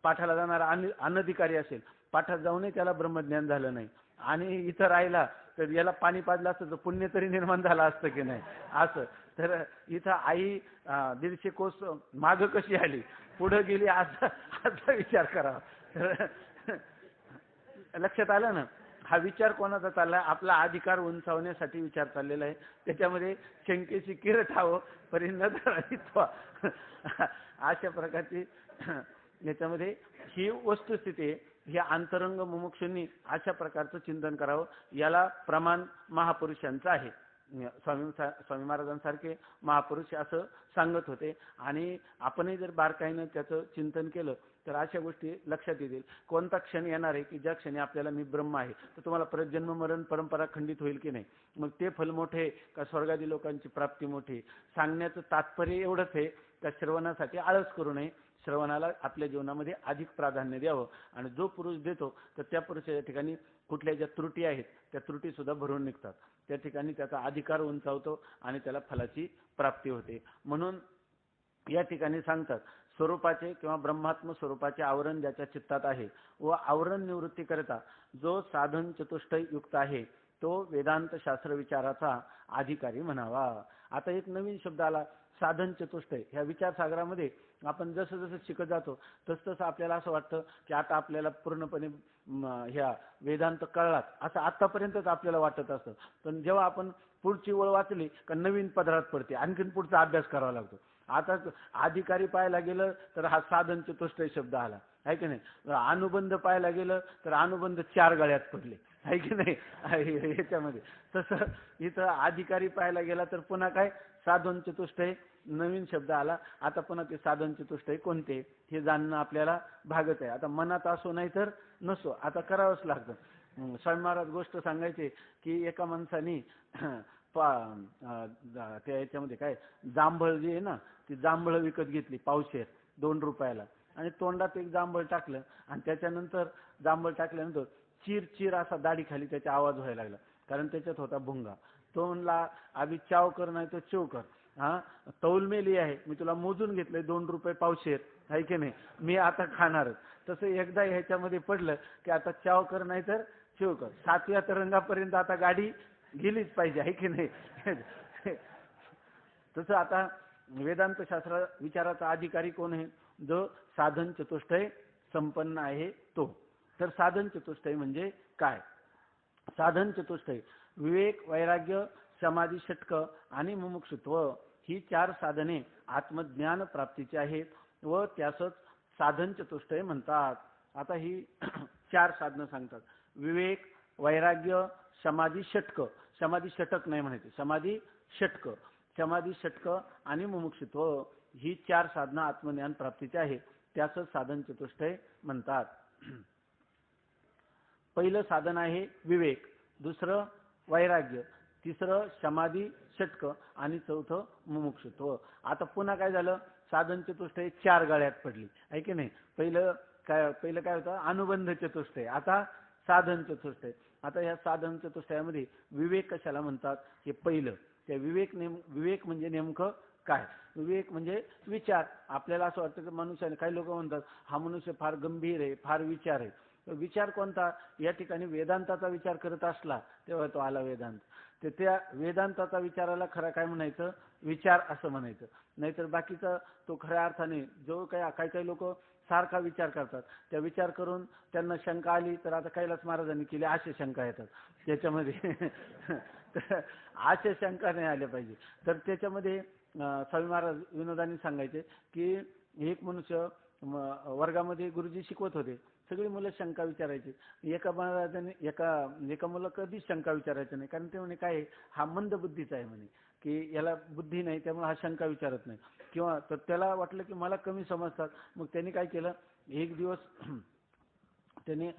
पाठाला जाणारा अनधिकारी असेल, पाठात जाऊनही त्याला ब्रह्मज्ञान झालं नाही आणि इथं राहिला तर याला पाणी पाजलं असतं तर पुण्य तरी निर्माण झालं असतं की नाही असं. तर इथं आई 150 कोस माग कशी आली पुढे गेली असा विचार करावा. लक्षात आलं ना? हा विचार कोणाचा चाललाय? आपला अधिकार उंचावण्यासाठी विचार चाललेला आहे. त्याच्यामध्ये शंकेची किर ठाव परिणत अशा प्रकारची याच्यामध्ये ही वस्तुस्थिती, हे अंतरंग मुमुक्षूंनी अशा प्रकारचं चिंतन करावं. याला प्रमाण महापुरुषांचं आहे. स्वामी महाराजांसारखे महापुरुष असं सांगत होते. आणि आपणही जर बारकाईनं त्याचं चिंतन केलं तर अशा गोष्टी लक्षात येतील. कोणता क्षण येणार आहे की ज्या क्षणी आपल्याला मी ब्रह्म आहे, तर तुम्हाला परत जन्म मरण परंपरा खंडित होईल की नाही, मग ते फल मोठे का स्वर्गादी लोकांची प्राप्ती मोठी. सांगण्याचं तात्पर्य एवढंच आहे का श्रवणासाठी आळस करू नये, श्रवणाला आपल्या जीवनामध्ये अधिक प्राधान्य द्यावं. आणि जो पुरुष देतो तर त्या पुरुषाच्या ठिकाणी कुठल्या ज्या त्रुटी आहेत त्या त्रुटी सुद्धा भरून निघतात. त्या ठिकाणी त्याचा अधिकार उंचावतो आणि त्याला फलाची प्राप्ती होते. म्हणून या ठिकाणी सांगतात स्वरूपाचे किंवा ब्रह्मात्म स्वरूपाचे आवरण ज्याच्या चित्तात आहे व आवरण निवृत्ती करता जो साधन चतुष्टय युक्त आहे तो वेदांत शास्त्र विचाराचा अधिकारी म्हणावा. आता एक नवीन शब्द आला, साधन चतुष्टय. ह्या विचारसागरामध्ये आपण जसं जसं शिकत जातो तसं आपल्याला असं वाटतं की आता आपल्याला पूर्णपणे ह्या वेदांत कळलात असं आतापर्यंतच आपल्याला वाटत असतं. पण जेव्हा आपण पुढची ओळ वाचली का नवीन पदरात पडते, आणखीन पुढचा अभ्यास करावा लागतो. आता अधिकारी पाहायला गेलं तर हा साधन चतुष्टय शब्द आला आहे की नाही. अनुबंध पाहायला गेलं तर अनुबंध 4 गळ्यात पडले आहे की नाही ह्याच्यामध्ये. तसं इथं अधिकारी पाहायला गेला तर पुन्हा काय साधन चतुष्टय नवीन शब्द आला. आता पुन्हा ते साधन चतुष्टय कोणते हे जाणणं आपल्याला भागत आहे. आता मनात असो नाही तर नसो आता करावंच लागतं. स्वामी महाराज गोष्ट सांगायचे की एका माणसाने त्या याच्यामध्ये काय जांभळ जी आहे ना ती जांभळ विकत घेतली पावशेर 2 रुपयाला आणि तोंडात एक जांभळ टाकलं आणि त्याच्यानंतर जांभळ टाकल्यानंतर चिर चिर असा दाढी खाली त्याचा आवाज व्हायला लागला, कारण त्याच्यात होता भुंगा. तो म्हणला आधी चाव कर नाही तर चिव कर. हा तौल मेली आहे, मी तुला मोजून घेतलंय 2 रुपये पावशेर आहे की नाही, मी आता खाणारच. तसं एकदा ह्याच्यामध्ये पडलं की आता चाव कर नाही तर चिव कर. 7व्या तरंगापर्यंत आता गाडी गेलीच पाहिजे आहे की नाही. तसं आता वेदांत शास्त्र विचाराचा अधिकारी कोण आहे, जो साधन चतुष्टय संपन्न आहे तो. तर साधन चतुष्टय म्हणजे काय. साधन चतुष्टय विवेक वैराग्य समाधी षटक आणि मुमुक्षुत्व ही 4 साधने आत्मज्ञान प्राप्तीची आहेत व त्यासच साधन चतुष्टय म्हणतात. आता ही 4 साधनं सांगतात. विवेक वैराग्य समाधी षटक, समाधी षटक नाही म्हणायचे, समाधी षटक, समाधी षटक आणि मुमुक्षुत्व ही 4 साधना आत्मज्ञान प्राप्तीची आहे, त्यासच साधन चतुष्टय म्हणतात. पहिलं साधन आहे विवेक, दुसरं वैराग्य, तिसरं समाधी षटक आणि चौथं मुमुक्षुत्व. आता पुन्हा काय झालं, साधन चतुष्टय 4 गळ्यात पडली आहे की नाही. पहिलं काय होतं अनुबंध चतुष्टय, आता साधन चतुष्टय. आता ह्या साधन चतुष्टयामध्ये विवेक कशाला म्हणतात हे पहिलं. त्या विवेक म्हणजे नेमकं काय. विवेक म्हणजे विचार. आपल्याला असं वाटतं की मनुष्याने, काही लोक म्हणतात हा मनुष्य फार गंभीर आहे, फार विचार आहे. विचार कोणता, या ठिकाणी वेदांताचा विचार करत असला तेव्हा तो आला वेदांत. तर त्या वेदांताचा विचाराला खरं काय म्हणायचं, विचार असं म्हणायचं. नाहीतर बाकीचा तो खऱ्या अर्थाने जो काही लोक सारखा विचार करतात, त्या विचार करून त्यांना शंका आली तर आता कैलास महाराजांनी केली अशा शंका येतात त्याच्यामध्ये. अशा शंका नाही आल्या पाहिजे. तर त्याच्यामध्ये स्वामी महाराज विनोदाने सांगायचे की एक मनुष्य वर्गामध्ये गुरुजी शिकवत होते, सगळी मुलं शंका विचारायची. एका महाराजांनी एका मुलं कधीच शंका विचारायचं नाही, कारण ते म्हणे काय हा मंद बुद्धीचा आहे म्हणे, की याला बुद्धी नाही त्यामुळे हा शंका विचारत नाही. किंवा तर त्याला वाटलं की मला कमी समजतात. मग त्यांनी काय केलं, एक दिवस त्याने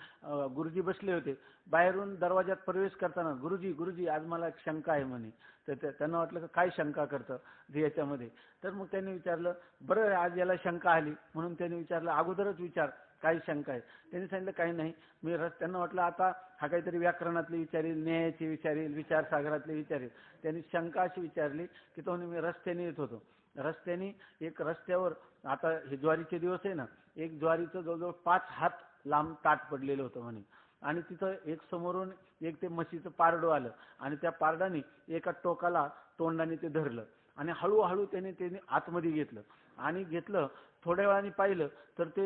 गुरुजी बसले होते, बाहेरून दरवाजात प्रवेश करताना गुरुजी आज मला एक शंका आहे म्हणे. तर त्यांना वाटलं की काय शंका करतं याच्यामध्ये. तर मग त्यांनी विचारलं बरं आज याला शंका आली म्हणून त्यांनी विचारलं अगोदरच विचार काही शंका आहे. त्यांनी सांगितलं काही नाही. त्यांना वाटलं आता हा काहीतरी व्याकरणातली विचारेल, न्यायाची विचारेल, विचारसागरातली विचारेल. त्यांनी शंका अशी विचारली की तो मी रस्त्याने येत होतो, रस्त्यावर आता हे ज्वारीचे दिवस आहे ना, एक ज्वारीचं जवळजवळ 5 हात लांब ताट पडलेलं होतं म्हणे. आणि तिथं एक समोरून एक ते म्हशीचं पारडं आलं आणि त्या पारडाने एका टोकाला तोंडाने ते धरलं आणि हळूहळू त्याने आतमध्ये घेतलं. थोड्या वेळाने पाहिलं तर ते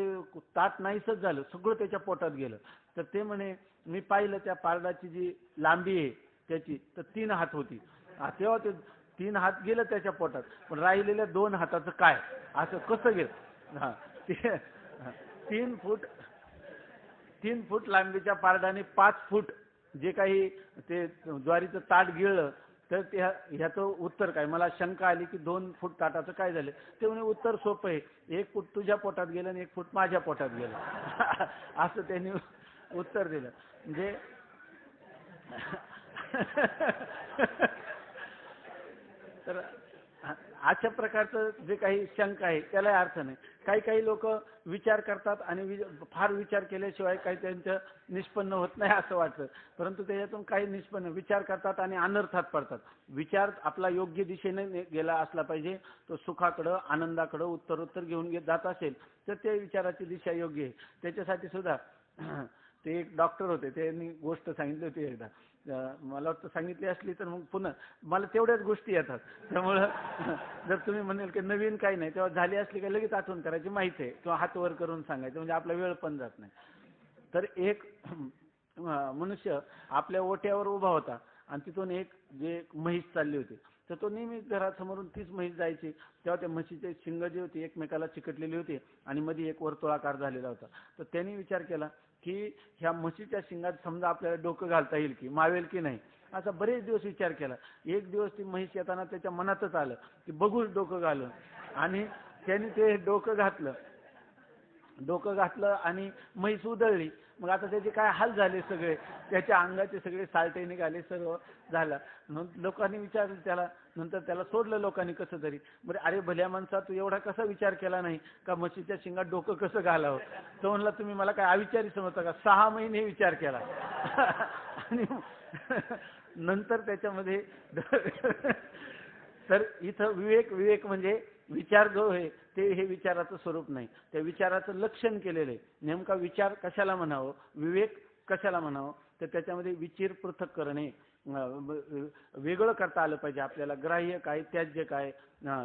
ताट नाहीसच झालं, सगळं त्याच्या पोटात गेलं. तर ते म्हणे मी पाहिलं त्या पारडाची जी लांबी आहे त्याची तर 3 हात होती. तेव्हा ते 3 हात गेलं त्याच्या पोटात, पण राहिलेल्या 2 हाताचं काय, असं कसं गेलं. हा ते 3 फूट लांबीच्या पारडाने 5 फूट जे काही ते ज्वारीचं ताट गिळलं तर ह्याचं उत्तर काय, मला शंका आली की 2 फूट ताटाचं काय झालं. ते म्हणे उत्तर सोपं आहे, 1 फूट तुझ्या पोटात गेलं आणि 1 फूट माझ्या पोटात गेलं. असं त्यांनी उत्तर दिलं. म्हणजे तर अशा प्रकारचं जे काही शंका आहे त्याला अर्थ नाही. काही काही लोक विचार करतात आणि फार विचार केल्याशिवाय काही त्यांचं निष्पन्न होत नाही असं वाटतं, परंतु त्याच्यातून काही निष्पन्न विचार करतात आणि अनर्थात पडतात. विचार आपला योग्य दिशेने गेला असला पाहिजे, तो सुखाकडं आनंदाकडं उत्तरोत्तर घेऊन जात असेल तर त्या विचाराची दिशा योग्य आहे. त्याच्यासाठी सुद्धा ते एक डॉक्टर होते, त्यांनी गोष्ट सांगितली होती एकदा. मला वाटतं सांगितली असली तर मग पुन्हा मला तेवढ्याच गोष्टी येतात. त्यामुळं जर तुम्ही म्हणाल की नवीन काही नाही, तेव्हा झाली असली की लगेच आठवण करायची, माहिती आहे, किंवा हात वर करून सांगायचं, म्हणजे आपला वेळ पण जात नाही. तर एक मनुष्य आपल्या ओट्यावर उभा होता आणि तिथून एक म्हैस चालली होती. तर तो नेहमी घरासमोरून तीच म्हैस जायची. तेव्हा त्या म्हशीचे शिंग जी होती एकमेकाला चिकटलेली होती आणि मध्ये एक वर्तुळाकार झालेला होता. तर त्यांनी विचार केला की ह्या म्हशीच्या शिंगात समजा आपल्याला डोकं घालता येईल की, मावेल की नाही, असा बरेच दिवस विचार केला. एक दिवस ती म्हैस येताना त्याच्या मनातच आलं की बघूच डोकं घालून, आणि त्याने ते डोकं घातलं आणि म्हैस उधळली. मग आता त्याचे काय हाल झाले, सगळे त्याच्या अंगाचे सगळे सालटे निघाले, सर्व झालं. लोकांनी विचारलं त्याला, नंतर त्याला सोडलं लोकांनी कसं तरी. बरं, अरे भल्या माणसा, तू एवढा कसा विचार केला नाही का म्हशीच्या शिंगात डोकं कसं घालावं. तो म्हणला, तुम्ही मला काय अविचारी समजता का, 6 महिने विचार केला. आणि नंतर त्याच्यामध्ये तर इथं विवेक म्हणजे विचार जो आहे ते हे विचाराचं स्वरूप नाही, त्या विचाराचं लक्षण केलेलं आहे. नेमका विचार कशाला म्हणावं, विवेक कशाला म्हणावं, तर त्याच्यामध्ये विचार पृथक करणे, वेगळं करता आलं पाहिजे आपल्याला. ग्राह्य काय, त्याज्य काय,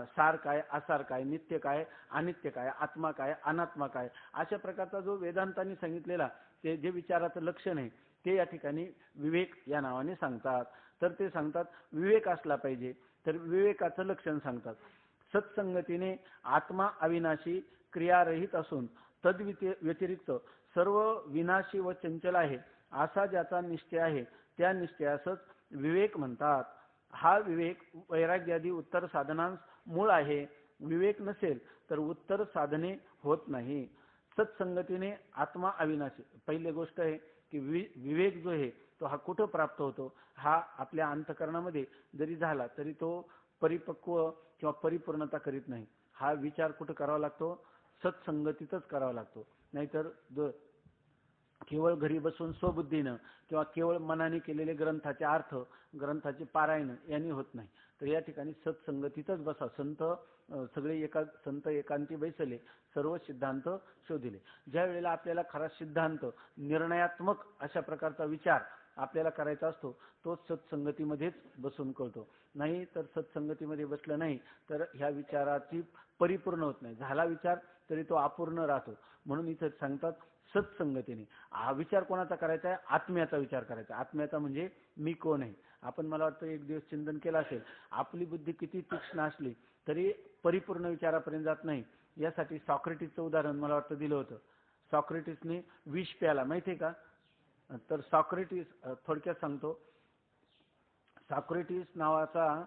सार काय, असार काय, नित्य काय, अनित्य काय, आत्मा काय, अनात्मा काय, अशा प्रकारचा जो वेदांतांनी सांगितलेला ते जे विचाराचं लक्षण आहे ते या ठिकाणी विवेक या नावाने सांगतात. तर ते सांगतात विवेक असला पाहिजे, तर विवेकाचं लक्षण सांगतात. सत्संगतीने आत्मा अविनाशी क्रियारहित असून व्यतिरिक्त सर्व विनाशी व चंचल आहे असा ज्याचा निश्चय आहे त्या निश्चयासच विवेक म्हणतात. हा विवेक वैराग्यादी उत्तर साधनांस मूळ आहे. विवेक नसेल तर उत्तर साधने होत नाही. सत्संगतीने आत्मा अविनाशी, पहिली गोष्ट आहे की विवेक जो आहे तो हा कुठं प्राप्त होतो, हा आपल्या अंतःकरणामध्ये जरी झाला तरी तो परिपक्व किंवा परिपूर्णता करीत नाही. हा विचार कुठं करावा लागतो, सत्संगतीतच करावा लागतो. नाहीतर केवळ घरी बसून स्वबुद्धीनं किंवा केवळ मनाने केलेले ग्रंथाचे अर्थ, ग्रंथाचे पारायण यांनी होत नाही. तर या ठिकाणी सत्संगतीतच बसा. संत एकांती बैसले, सर्व सिद्धांत शोधिले. ज्या वेळेला आपल्याला खरा सिद्धांत, निर्णयात्मक अशा प्रकारचा विचार आपल्याला करायचा असतो, तो सत्संगतीमध्येच बसून कळतो. नाही तर सत्संगतीमध्ये बसलं नाही तर ह्या विचाराची परिपूर्ण होत नाही. झाला विचार तरी तो अपूर्ण राहतो. म्हणून इथे सांगतात सत्संगतीने. हा विचार कोणाचा करायचा आहे, आत्म्याचा विचार करायचा. आत्म्याचा म्हणजे मी कोण आहे. आपण मला वाटतं एक दिवस चिंतन केलं असेल, आपली बुद्धी किती तीक्ष्ण असली तरी परिपूर्ण विचारापर्यंत जात नाही. यासाठी सॉक्रेटिसचं उदाहरण मला वाटतं दिलं होतं. सॉक्रेटिसने विष प्याला, माहितीये का. तर सॉक्रेटिस, थोडक्यात सांगतो, सॉक्रेटिस नावाचा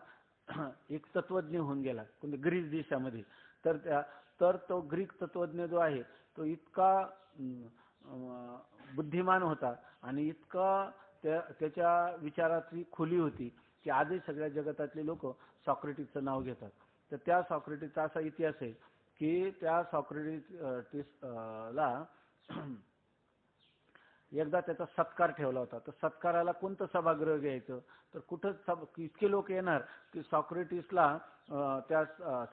एक तत्वज्ञ होऊन गेला ग्रीस देशामध्ये. तर तो ग्रीक तत्वज्ञ जो आहे तो इतका बुद्धिमान होता आणि इतका त्याच्या विचाराची खुली होती की आजही सगळ्या जगतातले लोक सॉक्रेटिसचं नाव घेतात. तर त्या सॉक्रेटिसचा असा इतिहास आहे की त्या सॉक्रेटिसला एकदा त्याचा सत्कार ठेवला होता. तर सत्काराला कोणतं सभागृह घ्यायचं, तर कुठं इतके लोक येणार की सॉक्रेटिसला त्या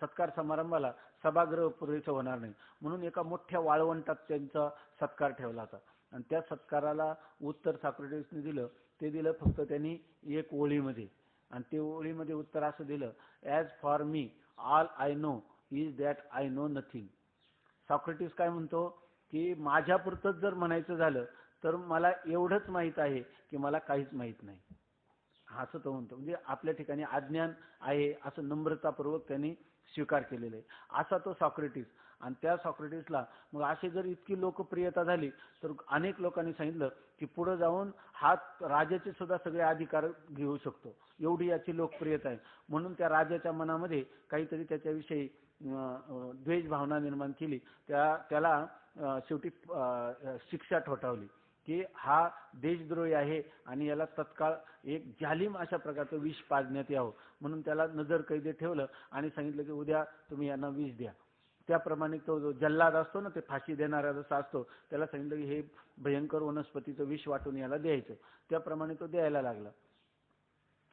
सत्कार समारंभाला सभागृह पुरेसं होणार नाही. म्हणून एका मोठ्या वाळवंटात त्यांचा सत्कार ठेवला होता. आणि त्या सत्काराला उत्तर सॉक्रेटिसने दिलं. ते दिलं फक्त त्यांनी एक ओळीमध्ये, आणि ते ओळीमध्ये उत्तर असं दिलं, as for me all I know is that I know nothing. Socrates काय म्हणतो की माझ्यापुरतंच जर म्हणायचं झालं तर मला एवढंच माहीत आहे की मला काहीच माहीत नाही, असं तो म्हणतो. म्हणजे आपल्या ठिकाणी अज्ञान आहे असं नम्रतापूर्वक त्यांनी स्वीकार केलेलं आहे. असा तो सॉक्रेटिस. आणि त्या सॉक्रेटिसला मग अशी जर इतकी लोकप्रियता झाली तर अनेक लोकांनी सांगितलं की पुढे जाऊन हा राजाचे सुद्धा सगळे अधिकार घेऊ शकतो, एवढी याची लोकप्रियता आहे. म्हणून त्या राजाच्या मनामध्ये काहीतरी त्याच्याविषयी द्वेष भावना निर्माण केली. त्याला शेवटी शिक्षा ठोठावली की हा देशद्रोही आहे आणि याला तत्काळ एक जालिम अशा प्रकारचं विष पाजण्यात यावं. म्हणून त्याला नजरकैदेत ठेवलं आणि सांगितलं की उद्या तुम्ही यांना विष द्या. त्याप्रमाणे तो जो जल्लाद असतो ना, ते फाशी देणारा जसा असतो, त्याला सांगितलं की हे भयंकर वनस्पतीचं विष वाटून याला द्यायचं. त्याप्रमाणे तो द्यायला लागला.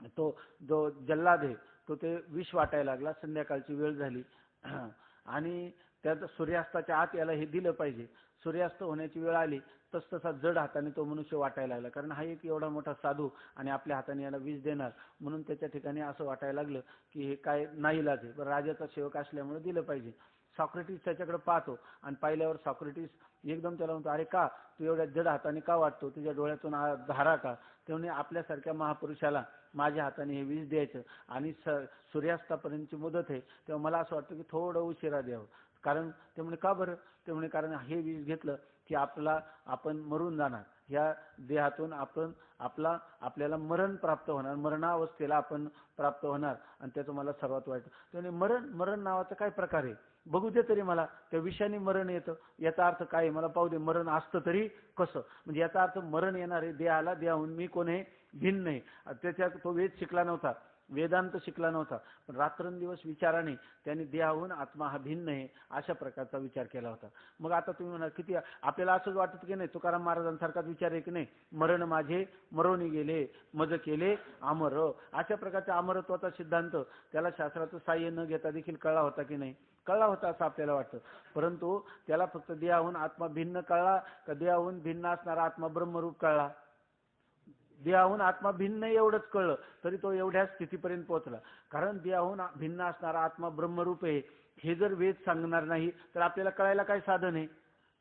तो जो जल्लाद आहे तो ते विष वाटायला लागला. संध्याकाळची वेळ झाली आणि त्यात सूर्यास्ताच्या आत याला हे दिलं पाहिजे. सूर्यास्त होण्याची वेळ आली तसतसा जड हाताने तो मनुष्य वाटायला लागला, कारण हा एक एवढा मोठा साधू आणि आपल्या हाताने याला विष देणार. म्हणून त्याच्या ठिकाणी असं वाटायला लागलं की हे काय नाईलाज आहे, पण राजाचा सेवक असल्यामुळे दिलं पाहिजे. सॉक्रेटिस त्याच्याकडे पाहतो आणि पाहिल्यावर सॉक्रेटिस एकदम त्याला म्हणतो, अरे का तू एवढ्या जड हाताने का वाटतो, तुझ्या डोळ्यातून धारा का? तेव्हा आपल्यासारख्या महापुरुषाला माझ्या हाताने हे विष द्यायचं आणि सूर्यास्तापर्यंतची मुदत आहे, तेव्हा मला असं वाटतं की थोडं उशिरा द्यावं. कारण ते म्हणे का बरं? ते म्हणे कारण हे विष घेतलं की आपण मरून जाणार, ह्या देहातून आपल्याला मरण प्राप्त होणार, मरणावस्थेला आपण प्राप्त होणार आणि त्याचं मला सर्वात वाईट. त्याने मरण नावाचा काय प्रकार आहे बघू दे तरी मला, त्या विषयाने मरण येतं याचा अर्थ काय मला पाहू दे, मरण असतं तरी कसं? म्हणजे याचा अर्थ मरण येणार आहे देहाला, देहाहून मी कोण आहे भिन्न आहे. त्याच्यात तो वेद शिकला नव्हता, वेदांत शिकला नव्हता, पण रात्रंदिवस विचाराने त्यांनी देहाहून आत्मा हा भिन्न आहे अशा प्रकारचा विचार केला होता. मग आता तुम्ही म्हणा किती आपल्याला असंच वाटत की नाही, तुकाराम महाराजांसारखाच विचार आहे की नाही, मरण माझे मरोनी गेले मज केले अमर, अशा प्रकारचा अमरत्वाचा सिद्धांत त्याला शास्त्राचं साह्य न घेता देखील कळला होता की नाही? कळला होता असं आपल्याला वाटतं. परंतु त्याला फक्त देहाहून आत्मा भिन्न कळला का देहाहून भिन्न असणारा आत्मा ब्रह्मरूप कळला? देहाहून आत्मा भिन्न एवढंच कळलं तरी तो एवढ्या स्थितीपर्यंत पोहोचला. कारण देहाहून भिन्न असणारा आत्मा ब्रह्मरूप आहे हे जर वेद सांगणार नाही तर आपल्याला कळायला काय साधन आहे?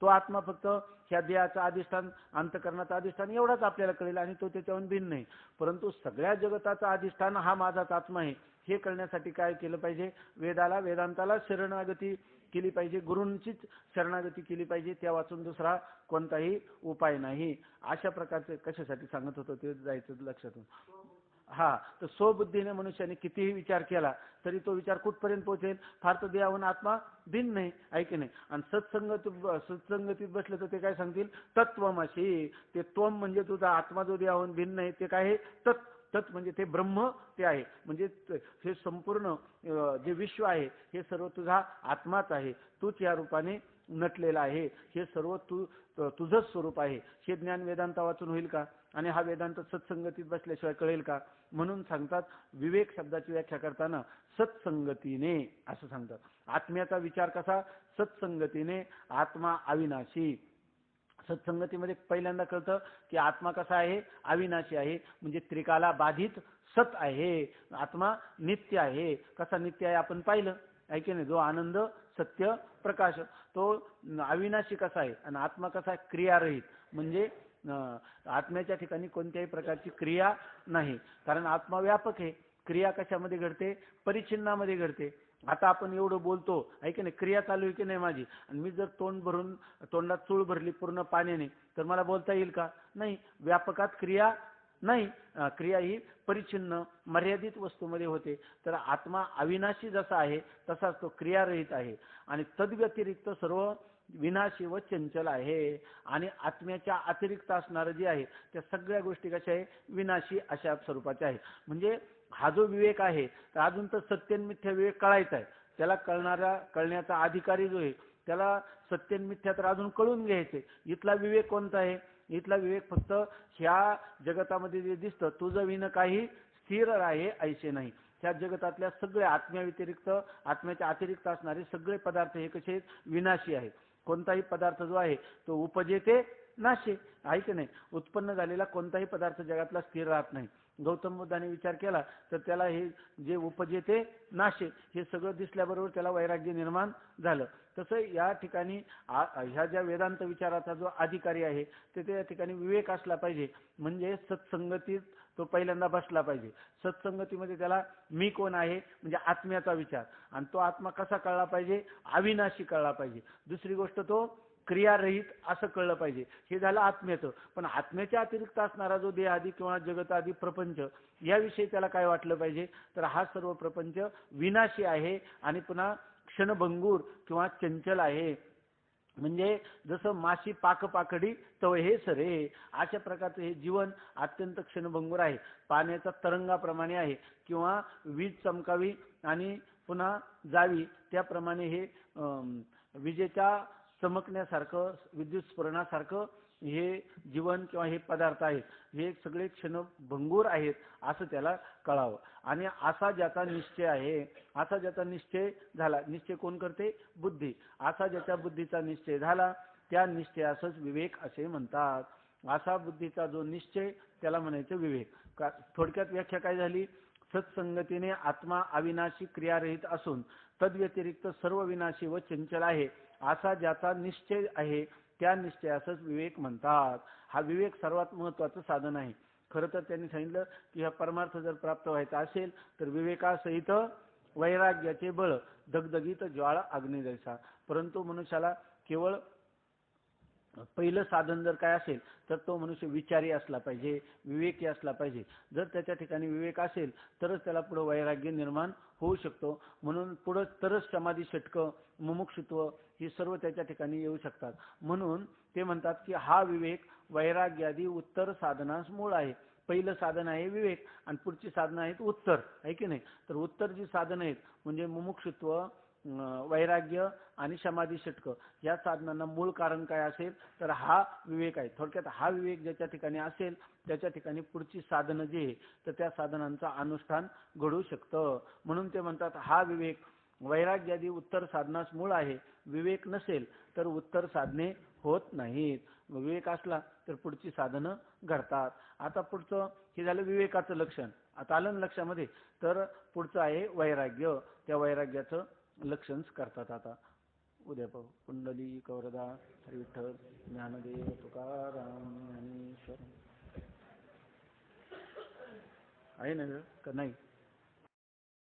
तो आत्मा फक्त ह्या देहाचा अधिष्ठान, अंतःकरणाचा अधिष्ठान एवढाच आपल्याला कळेल आणि तो त्याच्याहून भिन्न नाही. परंतु सगळ्या जगताचा अधिष्ठान हा माझाच आत्मा आहे हे कळण्यासाठी काय केलं पाहिजे? वेदांताला शरणागती केली पाहिजे, गुरूंचीच शरणागती केली पाहिजे, त्या वाचून दुसरा कोणताही उपाय नाही. अशा प्रकारचे कशासाठी सांगत होतो ते जायचं लक्षातून. हा, तर स्वबुद्धीने मनुष्याने कितीही विचार केला तरी तो विचार कुठपर्यंत पोहोचेल? फार तर देहाहून आत्मा भिन्न नाही, ऐक नाही. आणि सत्संगतीत बसले तर ते काय सांगतील? तत्वमसी. ते त्वम म्हणजे तुझा आत्मा जो देहाहून भिन्न आहे ते काय आहे? तत् म्हणजे ते ब्रह्म ते आहे. म्हणजे हे संपूर्ण जे विश्व आहे हे सर्व तुझा आत्माच आहे, तूच या रूपाने नटलेला आहे, हे सर्व तुझंच स्वरूप आहे. हे ज्ञान वेदांत वाचून होईल का? आणि हा वेदांत सत्संगतीत बसल्याशिवाय कळेल का? म्हणून सांगतात विवेक शब्दाची व्याख्या करताना सत्संगतीने असं सांगतात. आत्म्याचा विचार कसा? सत्संगतीने. आत्मा अविनाशी. सत्संगतीमध्ये पहिल्यांदा कळतं की आत्मा कसा आहे? अविनाशी आहे, म्हणजे त्रिकाला बाधित सत आहे. आत्मा नित्य आहे. कसा नित्य आहे आपण पाहिलं, ऐके नाही. जो आनंद सत्य प्रकाश तो अविनाशी कसा आहे आणि आत्मा कसा आहे? क्रियारहित. म्हणजे आत्म्याच्या ठिकाणी कोणत्याही प्रकारची क्रिया नाही, कारण आत्मा व्यापक आहे. क्रिया कशामध्ये घडते? परिचिन्नामध्ये घडते. आता आपण एवढं बोलतो, ऐक नाही, क्रिया चालू आहे की नाही माझी, आणि मी जर तोंडात चूळ भरली पूर्ण पाण्याने तर मला बोलता येईल का? नाही. व्यापकात क्रिया नाही. क्रिया ही परिचिन्न मर्यादित वस्तूमध्ये होते. तर आत्मा अविनाशी जसा आहे तसाच तो क्रियारहित आहे आणि तद्व्यतिरिक्त सर्व विनाशी व चंचल आहे. आणि आत्म्याच्या अतिरिक्त असणारं जे आहे त्या सगळ्या गोष्टी कशा आहे? विनाशी अशा स्वरूपाच्या आहे. म्हणजे हा जो विवेक आहे तर अजून तर सत्यमिथ्या विवेक कळायचा आहे. त्याला कळण्याचा अधिकारी जो आहे त्याला सत्यमिथ्या तर अजून कळून घ्यायचे. इथला विवेक कोणता आहे? इथला विवेक फक्त ह्या जगतामध्ये जे दिसतं तुझं विण काही स्थिर आहे ऐसे नाही. ह्या जगतातल्या सगळ्या आत्म्याव्यतिरिक्त आत्म्याच्या अतिरिक्त असणारे सगळे पदार्थ हे कसे आहेत? विनाशी आहेत. कोणताही पदार्थ जो आहे तो उपजेते नाशे, आहे की नाही. उत्पन्न झालेला कोणताही पदार्थ जगातला स्थिर राहत नाही. गौतम बुद्धाने विचार केला तर त्याला हे जे उपजेते नाशे हे सगळं दिसल्याबरोबर त्याला वैराग्य निर्माण झालं. तसं या ठिकाणी ह्या ज्या वेदांत विचाराचा जो अधिकारी आहे ते त्या ठिकाणी विवेक असला पाहिजे. म्हणजे सत्संगतीत तो पहिल्यांदा बसला पाहिजे. सत्संगतीमध्ये त्याला मी कोण आहे म्हणजे आत्म्याचा विचार, आणि तो आत्मा कसा कळला पाहिजे, अविनाशी कळला पाहिजे. दुसरी गोष्ट तो क्रियारहित असं कळलं पाहिजे. हे झालं आत्म्याचं. पण आत्म्याच्या अतिरिक्त असणारा जो देहादी किंवा जगतादी प्रपंच याविषयी त्याला काय वाटलं पाहिजे, तर हा सर्व प्रपंच विनाशी आहे आणि पुन्हा क्षणभंगूर किंवा चंचल आहे. म्हणजे जसं माशी पाकपाकडी तव हे सरे, अशा प्रकारचं हे जीवन अत्यंत क्षणभंगूर आहे. पाण्याच्या तरंगाप्रमाणे आहे किंवा वीज चमकावी आणि पुन्हा जावी त्याप्रमाणे हे विजेच्या चमकण्यासारखं, विद्युत स्फुरणासारखं हे जीवन किंवा हे पदार्थ आहेत. हे सगळे क्षणभंगूर आहेत असं त्याला कळावं. आणि असा ज्याचा निश्चय आहे, असा ज्याचा निश्चय झाला, निश्चय कोण करते, बुद्धी. असा ज्याच्या बुद्धीचा निश्चय झाला त्या निश्चयासच विवेक असे म्हणतात. असा बुद्धीचा जो निश्चय त्याला म्हणायचं विवेक. थोडक्यात व्याख्या काय झाली, सत्संगतीने आत्मा अविनाशी क्रियारहित असून तद्व्यतिरिक्त सर्व विनाशी व चंचल आहे असा ज्याचा निश्चय आहे त्या निश्चयासच विवेक म्हणतात. हा विवेक सर्वात महत्वाचं साधन आहे. खरं तर त्यांनी सांगितलं की हा परमार्थ जर प्राप्त व्हायचा असेल तर विवेकासहित वैराग्याचे बळ दगदगीत ज्वाळा अग्नी जैसा. परंतु मनुष्याला केवळ पहिलं साधन जर काय असेल तर तो मनुष्य विचारी असला पाहिजे, विवेकी असला पाहिजे. जर त्याच्या ठिकाणी विवेक असेल तरच त्याला पुढे वैराग्य निर्माण होऊ शकतो. म्हणून पुढे तरच समाधी षटकं, मुमुक्षुत्व ही सर्व त्याच्या ठिकाणी येऊ शकतात. म्हणून ते म्हणतात की हा विवेक वैराग्यादी उत्तर साधनास मूळ आहे. पहिलं साधन आहे विवेक आणि पुढची साधनं आहेत उत्तर, आहे की नाही. तर उत्तर जी साधनं आहेत म्हणजे मुमुक्षुत्व, वैराग्य आणि समाधी षटक या साधनांना मूळ कारण काय असेल तर हा विवेक आहे. थोडक्यात हा विवेक ज्याच्या ठिकाणी असेल त्याच्या ठिकाणी पुढची साधनं जी आहे तर त्या साधनांचं अनुष्ठान घडू शकतं. म्हणून ते म्हणतात हा विवेक वैराग्यादी उत्तर साधनास मूळ आहे. विवेक नसेल तर उत्तर साधने होत नाहीत. विवेक असला तर पुढची साधनं घडतात. आता पुढचं हे झालं विवेकाचं लक्षण. आता आलं ना लक्षामध्ये. तर पुढचं आहे वैराग्य. त्या वैराग्याचं लक्षण करतात. आता उद्या पाहू. कुंडली कवरदा हरी विठ्ठल ज्ञानदेव तुकाराम ज्ञानेश्वर आहे ना का नाही.